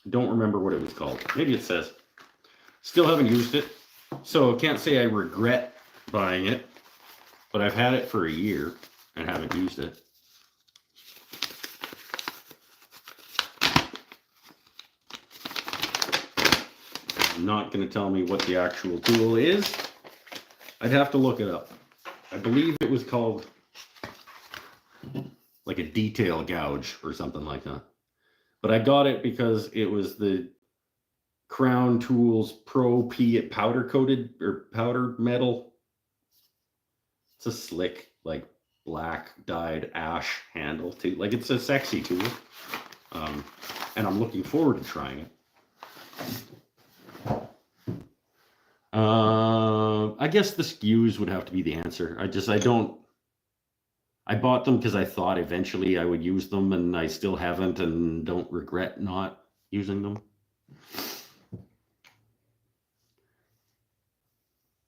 Don't remember what it was called. Maybe it says. Still haven't used it, so can't say I regret buying it, but I've had it for a year and haven't used it. Not going to tell me what the actual tool is. I'd have to look it up. I believe it was called like a detail gouge or something like that. But I got it because it was the Crown Tools Pro P powder coated or powder metal. It's a slick, like black dyed ash handle too. Like, it's a sexy tool. And I'm looking forward to trying it. I guess the SKUs would have to be the answer. I don't I bought them because I thought eventually I would use them, and I still haven't, and don't regret not using them.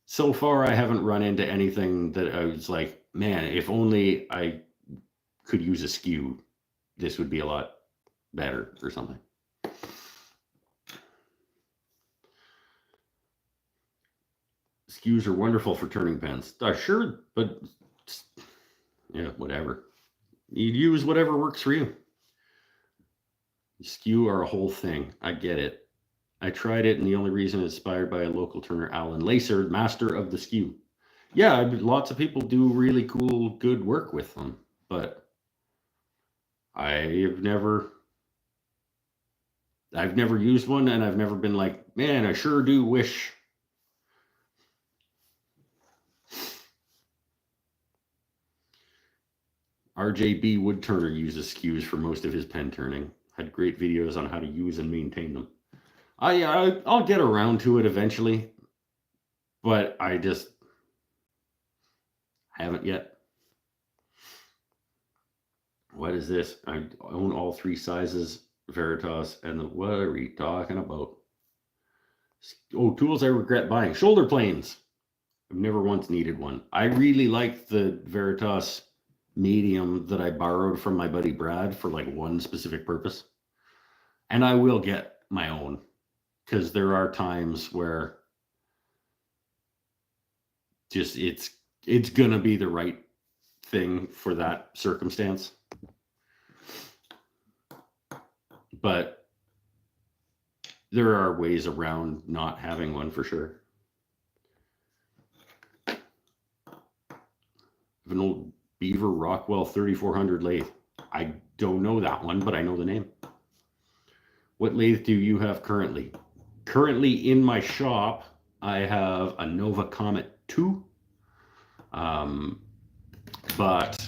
So far, I haven't run into anything that I was like, man, if only I could use a skew, this would be a lot better or something. Skews are wonderful for turning pens. Sure, but yeah, whatever. You use whatever works for you. Skew are a whole thing. I get it. I tried it, and the only reason it's inspired by a local turner, Alan Lacer, master of the skew. Yeah, lots of people do really cool, good work with them, but I've never used one, and I've never been like, man, I sure do wish. RJB Wood Turner uses skews for most of his pen turning. Had great videos on how to use and maintain them. I'll get around to it eventually, but I just haven't yet. What is this? I own all 3 sizes, Veritas, and what are we talking about? Oh, tools I regret buying. Shoulder planes. I've never once needed one. I really like the Veritas medium that I borrowed from my buddy Brad for like one specific purpose. And I will get my own, because there are times where just it's gonna be the right thing for that circumstance. But there are ways around not having one for sure. I have an old Beaver Rockwell 3400 lathe. I don't know that one, but I know the name. What lathe do you have currently? Currently in my shop, I have a Nova Comet 2. But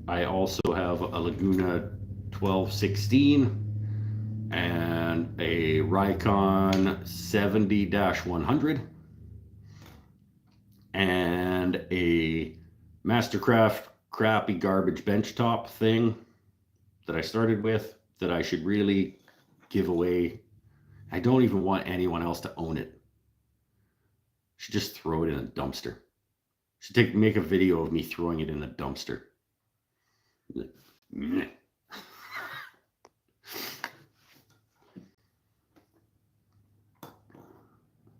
I also have a Laguna 1216 and a Rikon 70-100 and a Mastercraft crappy garbage benchtop thing that I started with that I should really give away. I don't even want anyone else to own it. I should just throw it in a dumpster. I should make a video of me throwing it in a dumpster.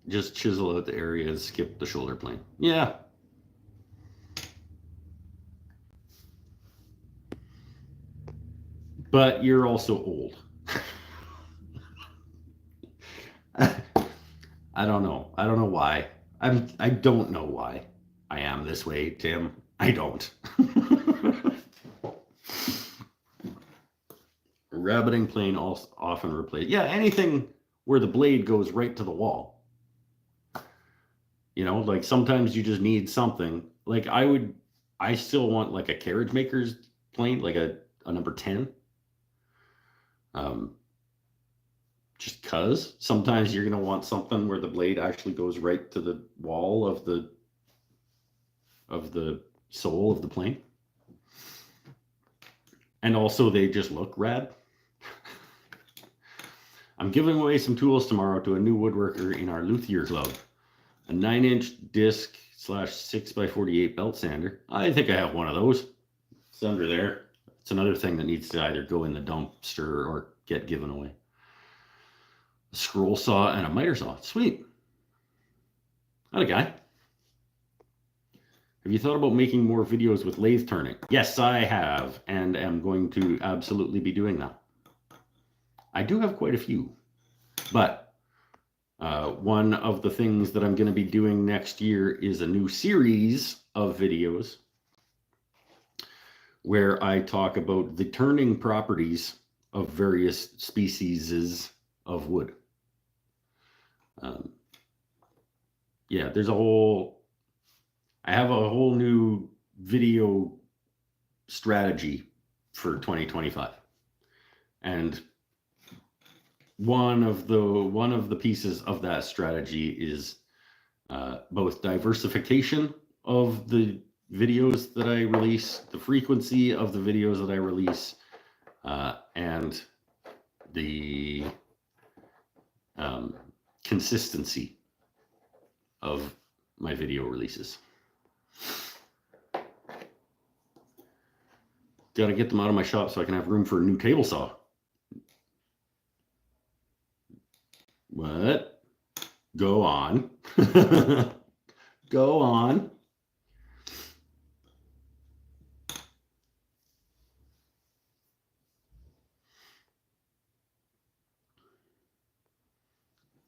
Just chisel out the areas, skip the shoulder plane. Yeah. But you're also old. I don't know. I don't know why. I don't know why I am this way, Tim. I don't. Rabbiting plane also often replaced. Yeah, anything where the blade goes right to the wall. You know, like sometimes you just need something. Like I still want like a carriage maker's plane, like a number 10. Just cause sometimes you're gonna want something where the blade actually goes right to the wall of the sole of the plane. And also they just look rad. I'm giving away some tools tomorrow to a new woodworker in our luthier club. A 9-inch disc / 6x48 belt sander. I think I have one of those. It's under there. It's another thing that needs to either go in the dumpster or get given away. A scroll saw and a miter saw. Sweet. Not a guy. Have you thought about making more videos with lathe turning? Yes, I have, and am going to absolutely be doing that. I do have quite a few, but one of the things that I'm going to be doing next year is a new series of videos where I talk about the turning properties of various species of wood. Yeah, I have a whole new video strategy for 2025. And one of the pieces of that strategy is both diversification of the videos that I release, the frequency of the videos that I release, and the consistency of my video releases. Got to get them out of my shop so I can have room for a new table saw. What? Go on. Go on.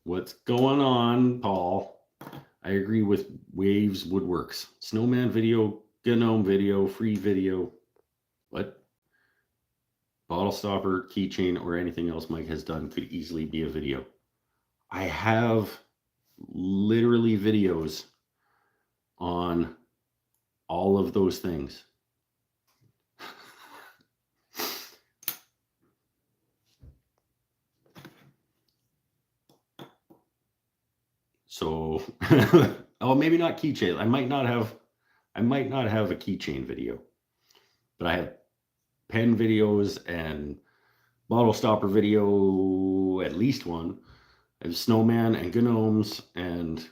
What's going on, Paul? I agree with Waves Woodworks. Snowman video, Gnome video, free video. What? Bottle stopper, keychain, or anything else Mike has done could easily be a video. I have literally videos on all of those things. So, oh, maybe not keychain. I might not have a keychain video, but I have pen videos and bottle stopper video, at least one. I have snowman and gnomes, and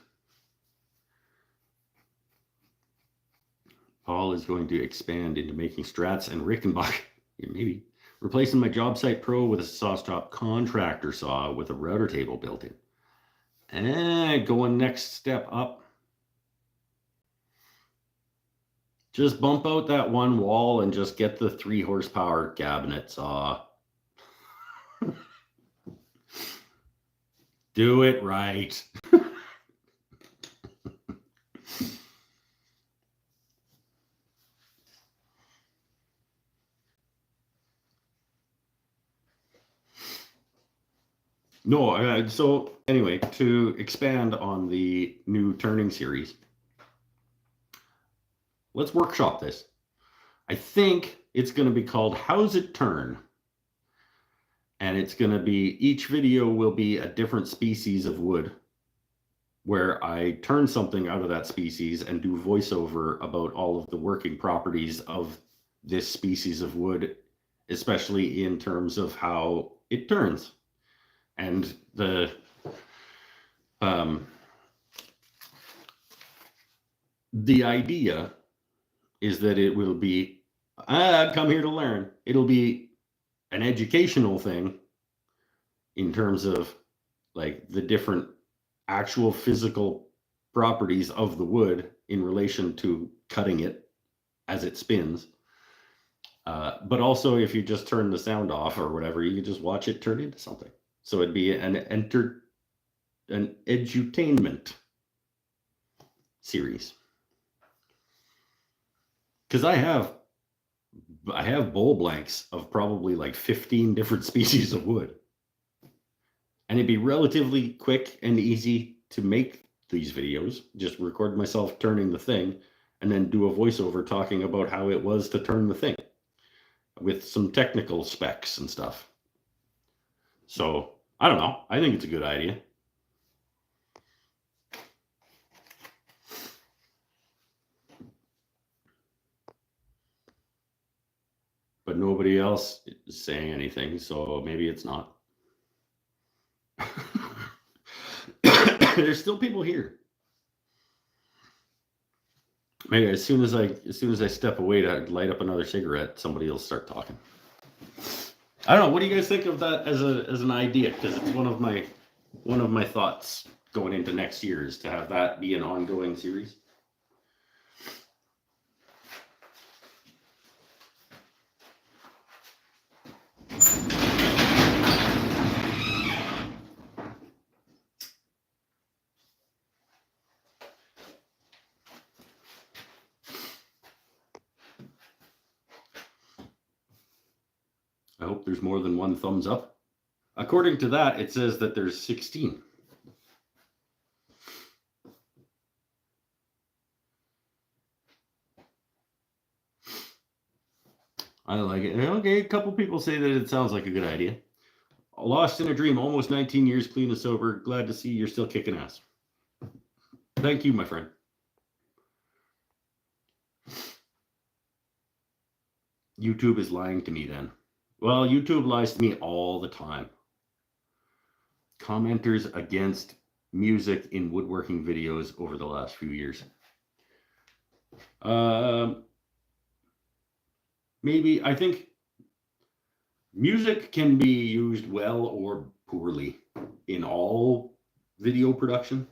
Paul is going to expand into making Strats and Rickenbach. Maybe replacing my Job Site Pro with a SawStop contractor saw with a router table built in. And going next step up. Just bump out that one wall and just get the 3 horsepower cabinet saw. Do it right. No, so anyway, to expand on the new turning series, let's workshop this. I think it's going to be called How's It Turn? And it's going to be, each video will be a different species of wood where I turn something out of that species and do voiceover about all of the working properties of this species of wood, especially in terms of how it turns. And the idea is that it will be, I've come here to learn. It'll be an educational thing in terms of like the different actual physical properties of the wood in relation to cutting it as it spins. But also, if you just turn the sound off or whatever, you can just watch it turn into something. So it'd be an edutainment series. Because I have bowl blanks of probably like 15 different species of wood. And it'd be relatively quick and easy to make these videos. Just record myself turning the thing and then do a voiceover talking about how it was to turn the thing with some technical specs and stuff. So, I don't know. I think it's a good idea. But nobody else is saying anything, so maybe it's not. There's still people here. Maybe as soon as I step away to light up another cigarette, somebody will start talking. I don't know. What do you guys think of that as an idea? Because it's one of my thoughts going into next year is to have that be an ongoing series. I hope there's more than one thumbs up. According to that, it says that there's 16. I like it. Okay, a couple people say that it sounds like a good idea. Lost in a dream, almost 19 years clean and sober. Glad to see you're still kicking ass. Thank you, my friend. YouTube is lying to me then. Well, YouTube lies to me all the time. Commenters against music in woodworking videos over the last few years. Maybe, I think music can be used well or poorly in all video production.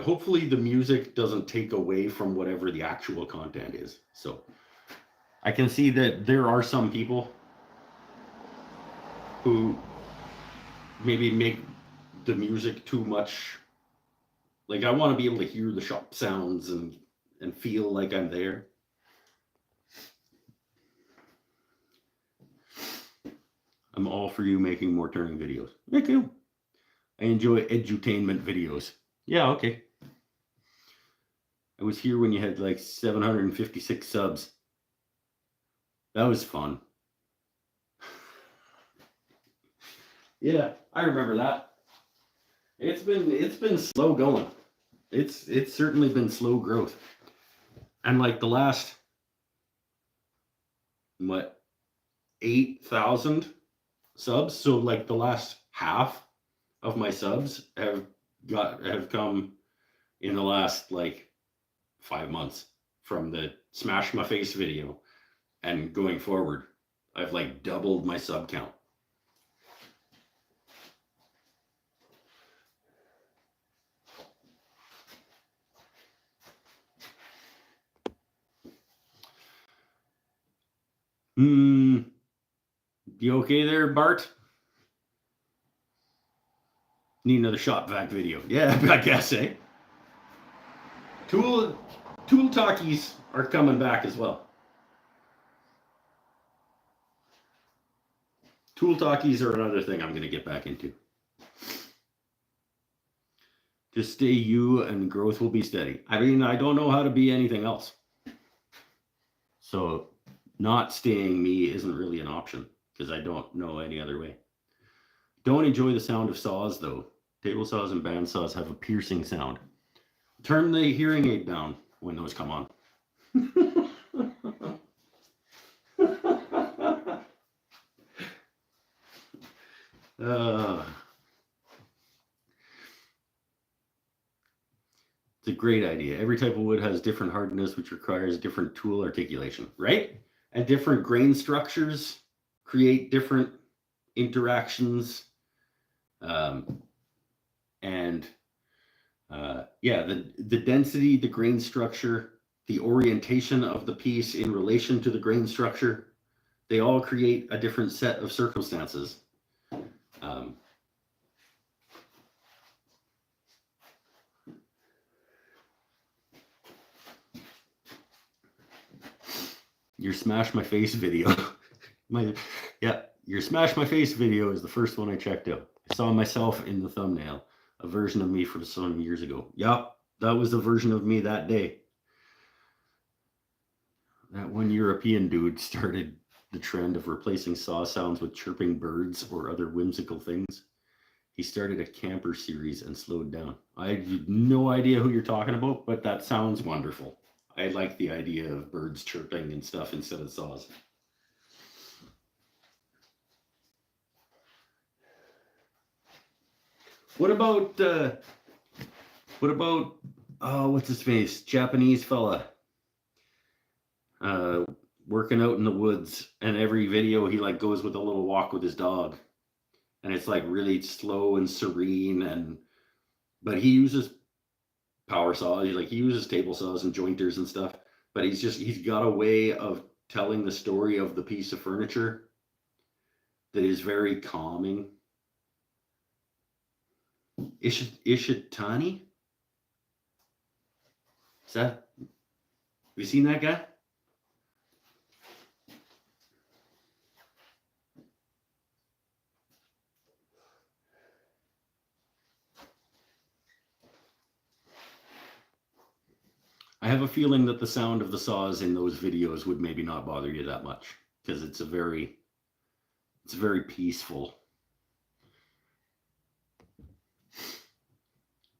Hopefully the music doesn't take away from whatever the actual content is. So I can see that there are some people who maybe make the music too much. Like, I want to be able to hear the shop sounds and feel like I'm there. I'm all for you making more turning videos. Thank you. I enjoy edutainment videos. Yeah, okay. I was here when you had like 756 subs. That was fun. Yeah, I remember that. It's been slow going. It's certainly been slow growth. And like the last 8,000 subs, so like the last half of my subs have come in the last like 5 months from the Smash My Face video, and going forward I've like doubled my sub count. You okay there, Bart? Need another shop vac video. Yeah, I guess, eh? Tool talkies are coming back as well. Tool talkies are another thing I'm going to get back into. Just stay you and growth will be steady. I mean, I don't know how to be anything else. So not staying me isn't really an option because I don't know any other way. Don't enjoy the sound of saws though. Table saws and band saws have a piercing sound. Turn the hearing aid down when those come on. It's a great idea. Every type of wood has different hardness, which requires different tool articulation, right? And different grain structures create different interactions. Yeah, the density, the grain structure, the orientation of the piece in relation to the grain structure, they all create a different set of circumstances. Your Smash My Face video. Your Smash My Face video is the first one I checked out. I saw myself in the thumbnail, a version of me from some years ago. Yep, that was the version of me that day. That one European dude started the trend of replacing saw sounds with chirping birds or other whimsical things. He started a camper series and slowed down. I have no idea who you're talking about, but that sounds wonderful. I like the idea of birds chirping and stuff instead of saws. What about what's his face? Japanese fella. Working out in the woods, and every video he like goes with a little walk with his dog. And it's like really slow and serene, but he uses power saws, he uses table saws and jointers and stuff, but he's got a way of telling the story of the piece of furniture that is very calming. Ishitani? Have you seen that guy? I have a feeling that the sound of the saws in those videos would maybe not bother you that much because it's very peaceful.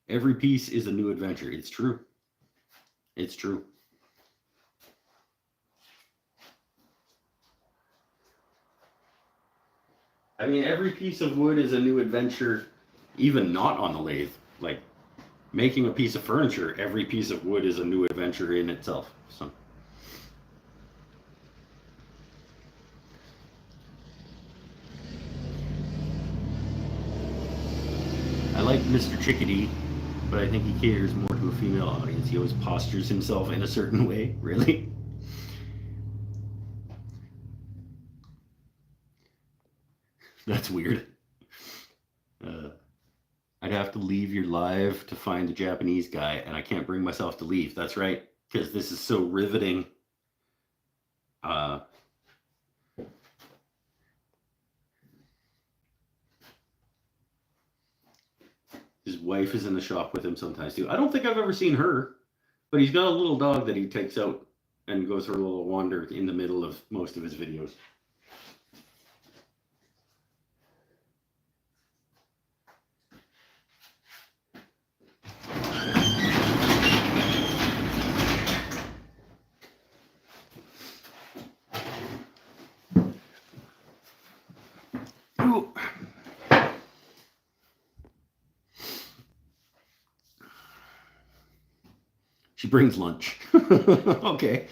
Every piece is a new adventure. It's true. It's true. I mean, every piece of wood is a new adventure, even not on the lathe. Like making a piece of furniture, every piece of wood is a new adventure in itself. So I like Mr. Chickadee, but I think he caters more to a female audience. He always postures himself in a certain way, really. That's weird. Uh, I'd have to leave your live to find the Japanese guy, and I can't bring myself to leave. That's right, because this is so riveting. Uh, his wife is in the shop with him sometimes too. I don't think I've ever seen her, but he's got a little dog that he takes out and goes for a little wander in the middle of most of his videos. Ooh. She brings lunch. Okay.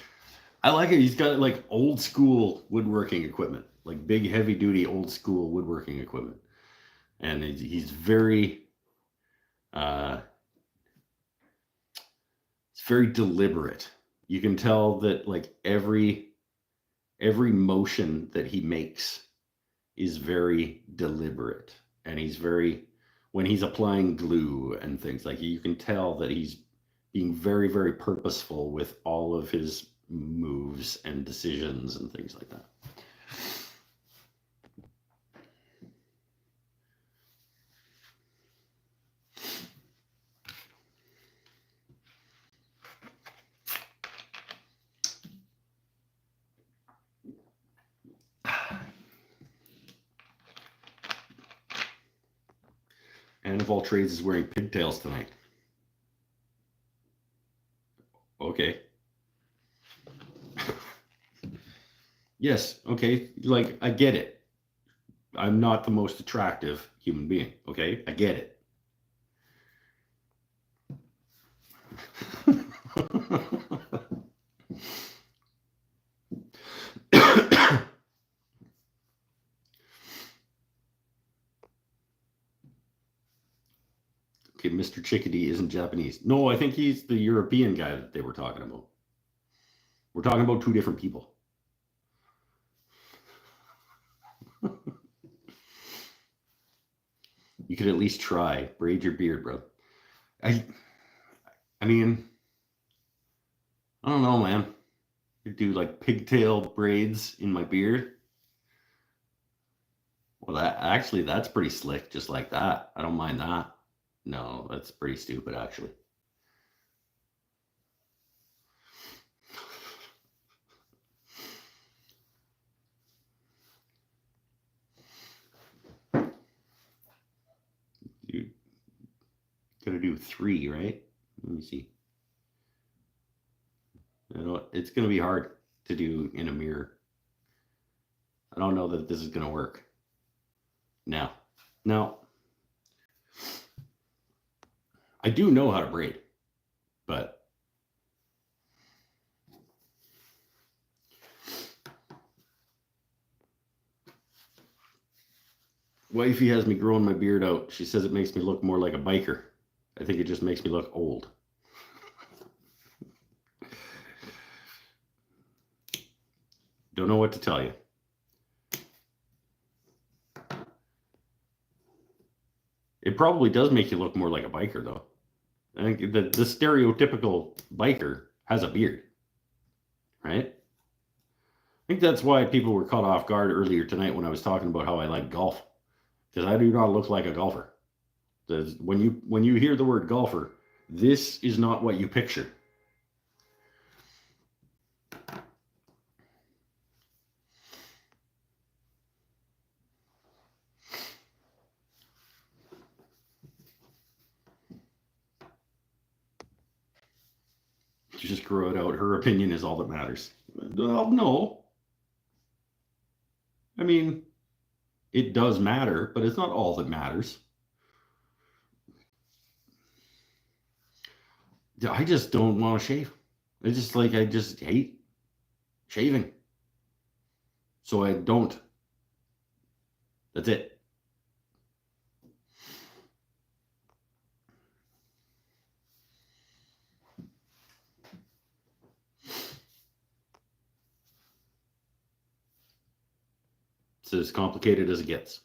I like it. He's got like old school woodworking equipment, like big, heavy duty, old school woodworking equipment. And he's very, uh, it's very deliberate. You can tell that like every motion that he makes is very deliberate. And he's very, when he's applying glue and things like you can tell that he's being very, very purposeful with all of his moves and decisions and things like that. And of all trades is wearing pigtails tonight. Okay. Yes, okay. Like, I get it. I'm not the most attractive human being, okay? I get it. Okay, Mr. Chickadee isn't Japanese. No, I think he's the European guy that they were talking about. We're talking about two different people. You could at least try. Braid your beard, bro. I mean, I don't know, man. You do like pigtail braids in my beard. Well, that's pretty slick, just like that. I don't mind that. No, that's pretty stupid, actually. You gotta do 3, right? Let me see. It's gonna be hard to do in a mirror. I don't know that this is gonna work. Now, I do know how to braid, but wifey has me growing my beard out. She says it makes me look more like a biker. I think it just makes me look old. Don't know what to tell you. It probably does make you look more like a biker, though. I think the stereotypical biker has a beard, right? I think that's why people were caught off guard earlier tonight when I was talking about how I like golf, because I do not look like a golfer. When you hear the word golfer, this is not what you picture. just grow it out. Her opinion is all that matters. Well, no. I mean, it does matter, but it's not all that matters. I just don't want to shave. I just hate shaving. So I don't. That's it. It's as complicated as it gets.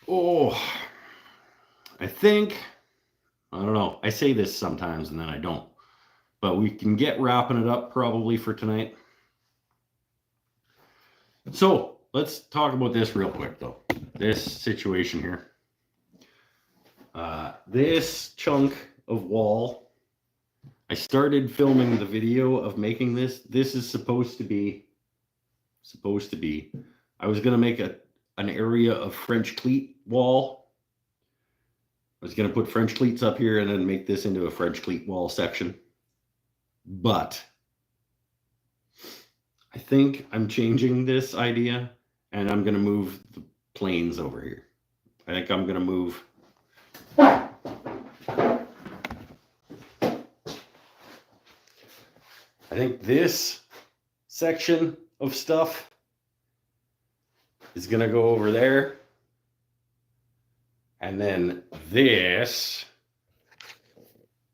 Oh, I don't know. I say this sometimes and then I don't. But we can get wrapping it up probably for tonight. So let's talk about this real quick, though. This situation here. This chunk of wall, I started filming the video of making this. This is supposed to be, I was going to make an area of French cleat wall. I was going to put French cleats up here and then make this into a French cleat wall section. But I think I'm changing this idea and I'm going to move the planes over here. I think I'm going to move. I think this section of stuff is going to go over there. And then this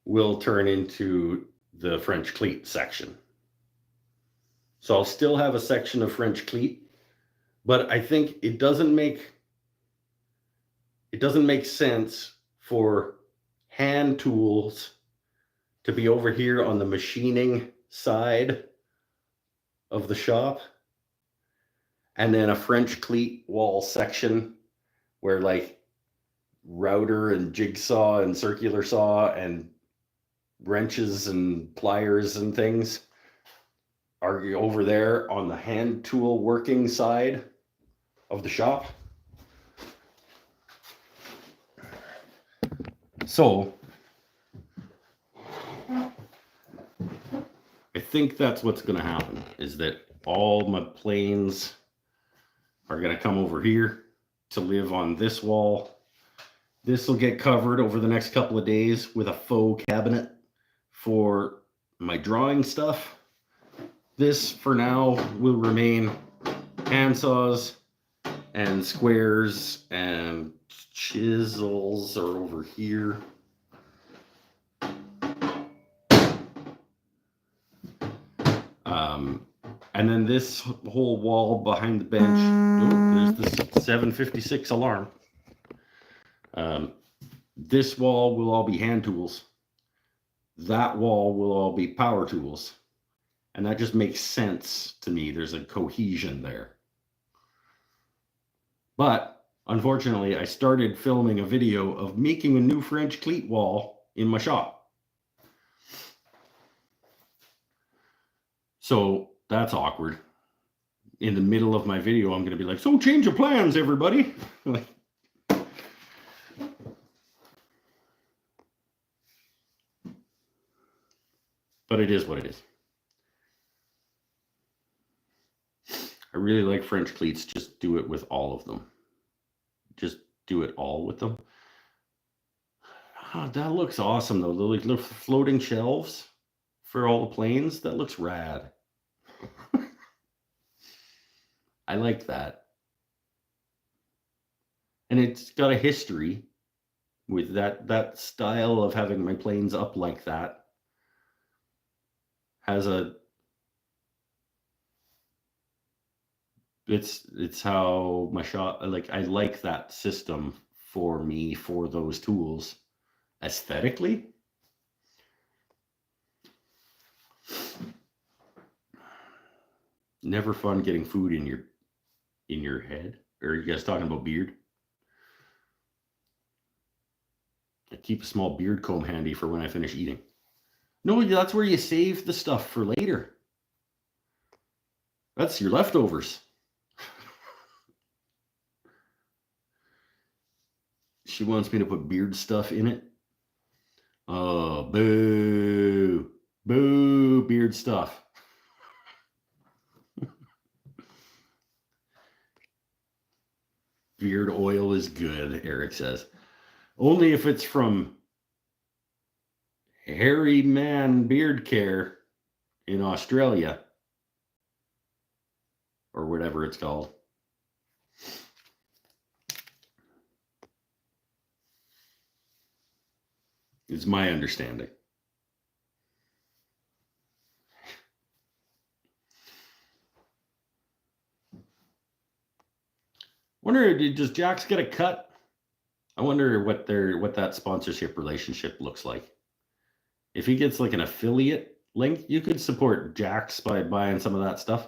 will turn into the French cleat section. So I'll still have a section of French cleat, but I think it doesn't make sense for hand tools to be over here on the machining side of the shop, and then a French cleat wall section where like router and jigsaw and circular saw and wrenches and pliers and things are over there on the hand tool working side of the shop. So I think that's what's going to happen, is that all my planes are going to come over here to live on this wall. This will get covered over the next couple of days with a faux cabinet for my drawing stuff. This, for now, will remain handsaws and squares, and chisels are over here. And then this whole wall behind the bench, oh, there's the 756 alarm. This wall will all be hand tools. That wall will all be power tools. And that just makes sense to me. There's a cohesion there. But unfortunately, I started filming a video of making a new French cleat wall in my shop. So that's awkward. In the middle of my video, I'm going to be like, so change of plans, everybody. Like, but it is what it is. I really like French cleats. Just do it with all of them. Just do it all with them. Oh, that looks awesome, though. The little floating shelves for all the planes. That looks rad. I like that. And it's got a history with that style of having my planes up like that. Has a... It's how my shop, like, I like that system for me, for those tools aesthetically. Never fun getting food in your head. Or are you guys talking about beard? I keep a small beard comb handy for when I finish eating. No, that's where you save the stuff for later. That's your leftovers. She wants me to put beard stuff in it. Oh, boo. Boo, beard stuff. Beard oil is good, Eric says. Only if it's from Hairy Man Beard Care in Australia. Or whatever it's called. Is my understanding. Wonder, does Jax get a cut? I wonder what that sponsorship relationship looks like. If he gets like an affiliate link, you could support Jax by buying some of that stuff.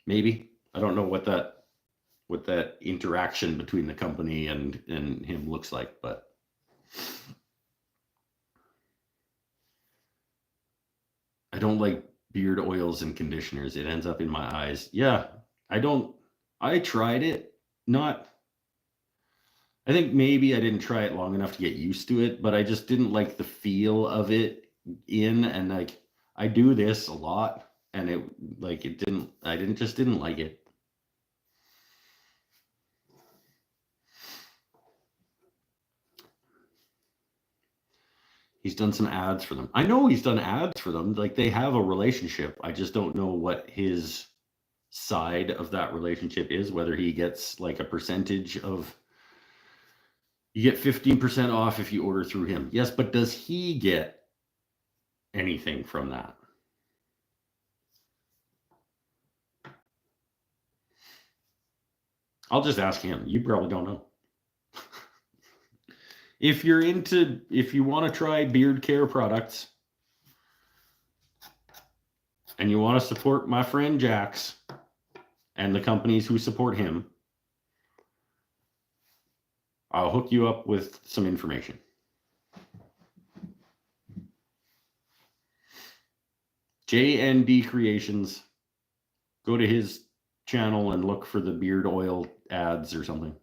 Maybe. I don't know what that interaction between the company and him looks like, but I don't like beard oils and conditioners. It ends up in my eyes. Yeah, I tried it. I think maybe I didn't try it long enough to get used to it, but I just didn't like the feel of it and like I do this a lot and I didn't like it. He's done some ads for them. I know he's done ads for them. Like they have a relationship. I just don't know what his side of that relationship is, whether he gets like a percentage of, you get 15% off if you order through him. Yes, but does he get anything from that? I'll just ask him. You probably don't know. If you want to try beard care products and you want to support my friend Jax and the companies who support him, I'll hook you up with some information. JND Creations. Go to his channel and look for the beard oil ads or something.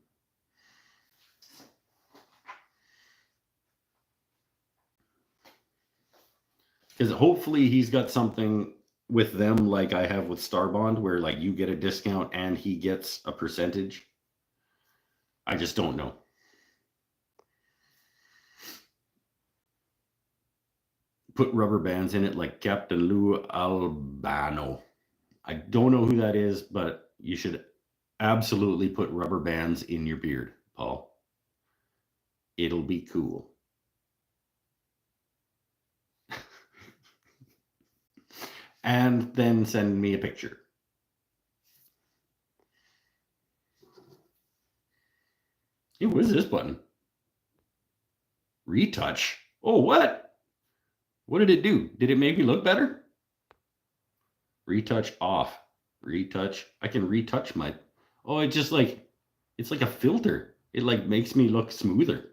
Because hopefully he's got something with them like I have with Starbond, where like you get a discount and he gets a percentage. I just don't know. Put rubber bands in it like Captain Lou Albano. I don't know who that is, but you should absolutely put rubber bands in your beard, Paul. It'll be cool. And then send me a picture. Hey, what is this button? Retouch? Oh, what? What did it do? Did it make me look better? Retouch off. Retouch. I can retouch my... Oh, it just like... It's like a filter. It like makes me look smoother.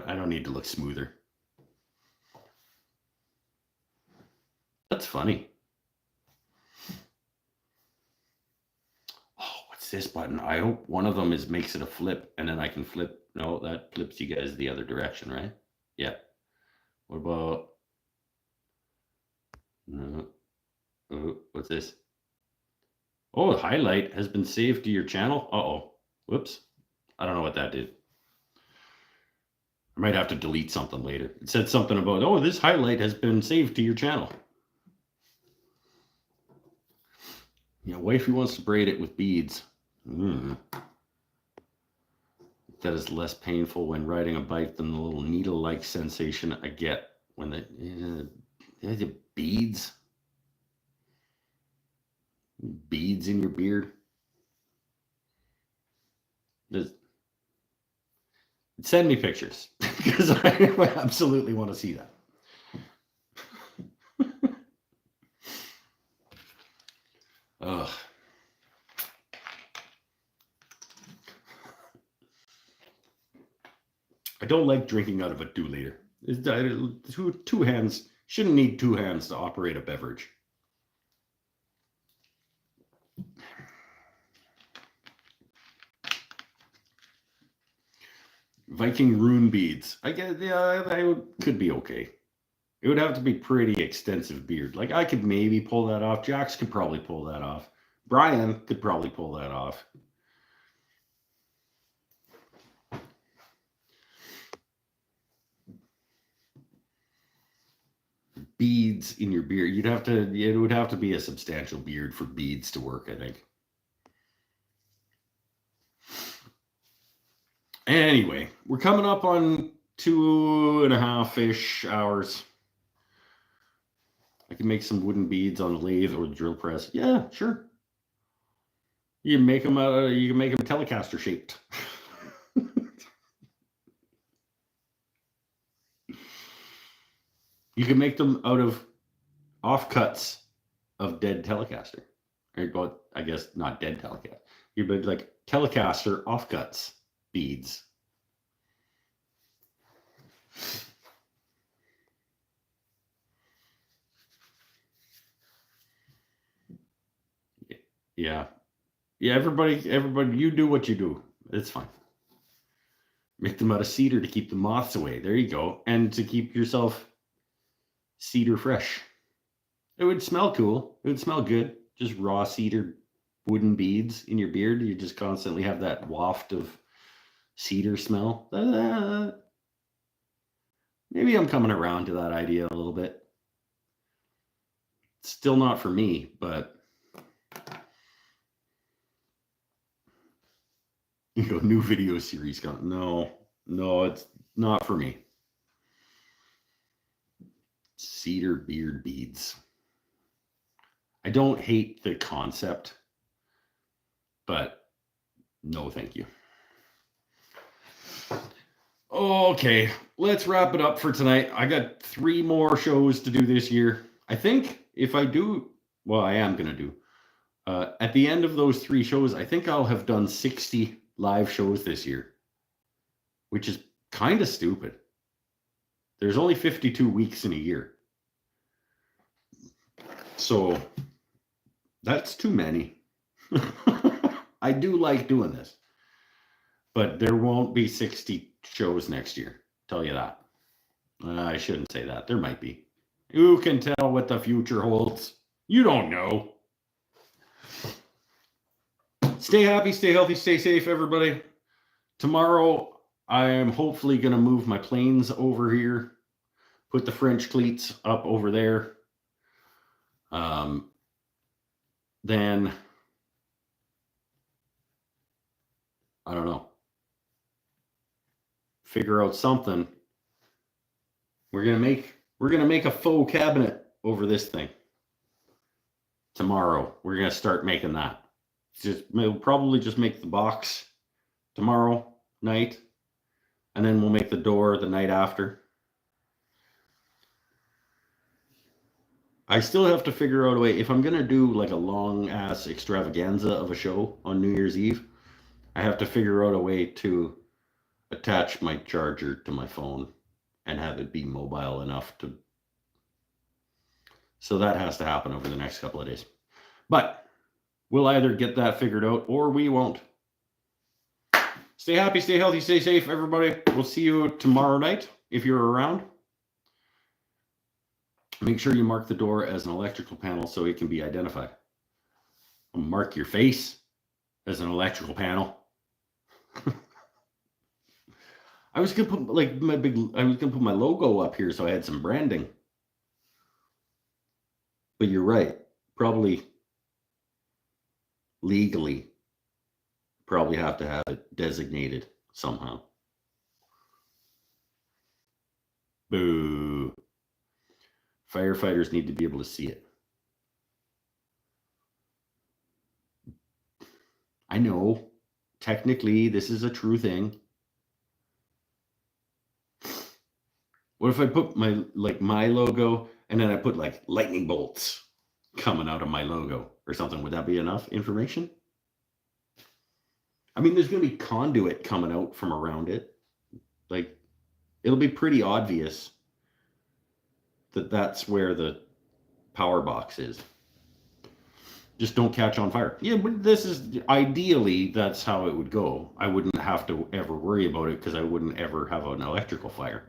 I don't need to look smoother. That's funny. Oh, what's this button? I hope one of them makes it a flip, and then I can flip. No, that flips you guys the other direction, right? Yeah. What about... No. Oh, what's this? Oh, highlight has been saved to your channel. Uh-oh. Whoops. I don't know what that did. I might have to delete something later. It said something about, oh, this highlight has been saved to your channel. Yeah, wifey wants to braid it with beads. That is less painful when riding a bike than the little needle-like sensation I get when the beads. Beads in your beard. Send me pictures because I absolutely want to see that. Ugh. I don't like drinking out of a 2 liter. Two hands, shouldn't need 2 hands to operate a beverage. Viking rune beads. I guess, yeah, could be okay. It would have to be pretty extensive beard. Like I could maybe pull that off. Jax could probably pull that off. Brian could probably pull that off. Beads in your beard. It would have to be a substantial beard for beads to work, I think. Anyway, we're coming up on 2.5-ish hours. I can make some wooden beads on the lathe or the drill press. Yeah, sure. You can make them Telecaster shaped. You can make them out of offcuts of dead Telecaster. Well, I guess not dead Telecaster. You make like Telecaster offcuts beads. Yeah. Yeah, everybody, you do what you do. It's fine. Make them out of cedar to keep the moths away. There you go. And to keep yourself cedar fresh. It would smell cool. It would smell good. Just raw cedar wooden beads in your beard. You just constantly have that waft of cedar smell. Maybe I'm coming around to that idea a little bit. Still not for me, but you know, new video series coming. No, it's not for me. Cedar beard beads. I don't hate the concept, but no, thank you. Okay, let's wrap it up for tonight. I got 3 more shows to do this year. I think if I do, well, I am going to do. At the end of those 3 shows, I think I'll have done 60 live shows this year, which is kind of stupid. There's only 52 weeks in a year. So that's too many. I do like doing this, but there won't be 60 shows next year. Tell you that. I shouldn't say that. There might be. Who can tell what the future holds? You don't know. Stay happy, stay healthy, stay safe, everybody. Tomorrow, I am hopefully going to move my planes over here, put the French cleats up over there. Then, I don't know, figure out something. We're gonna make a faux cabinet over this thing. Tomorrow, we're gonna start making that. We'll probably just make the box tomorrow night, and then we'll make the door the night after. I still have to figure out a way. If I'm gonna do like a long ass extravaganza of a show on New Year's Eve, I have to figure out a way to attach my charger to my phone and have it be mobile enough to. So that has to happen over the next couple of days. But we'll either get that figured out or we won't. Stay happy, stay healthy, stay safe, everybody. We'll see you tomorrow night if you're around. Make sure you mark the door as an electrical panel so it can be identified. Mark your face as an electrical panel. I was gonna put my logo up here so I had some branding. But you're right. Probably legally have to have it designated somehow. Boo. Firefighters need to be able to see it. I know. Technically, this is a true thing. What if I put my logo and then I put like lightning bolts coming out of my logo or something? Would that be enough information? I mean, there's going to be conduit coming out from around it. Like, it'll be pretty obvious that that's where the power box is. Just don't catch on fire. Yeah, but this is ideally that's how it would go. I wouldn't have to ever worry about it because I wouldn't ever have an electrical fire.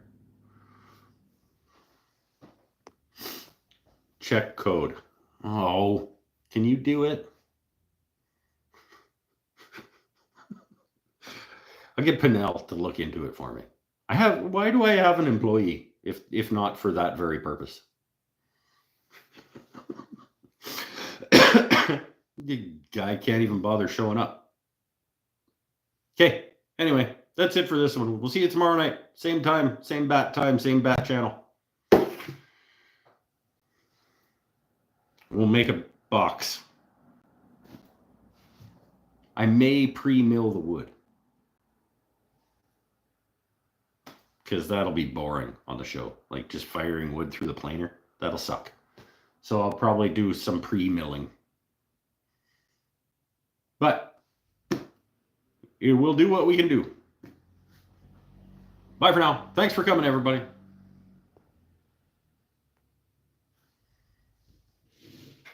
Check code. Oh, can you do it? I'll get Pinnell to look into it for me. Why do I have an employee if not for that very purpose? The guy can't even bother showing up. Okay, anyway, that's it for this one. We'll see you tomorrow night. Same time, same bat channel. We'll make a box. I may pre-mill the wood. Because that'll be boring on the show. Like just firing wood through the planer. That'll suck. So I'll probably do some pre-milling. But we'll do what we can do. Bye for now. Thanks for coming, everybody.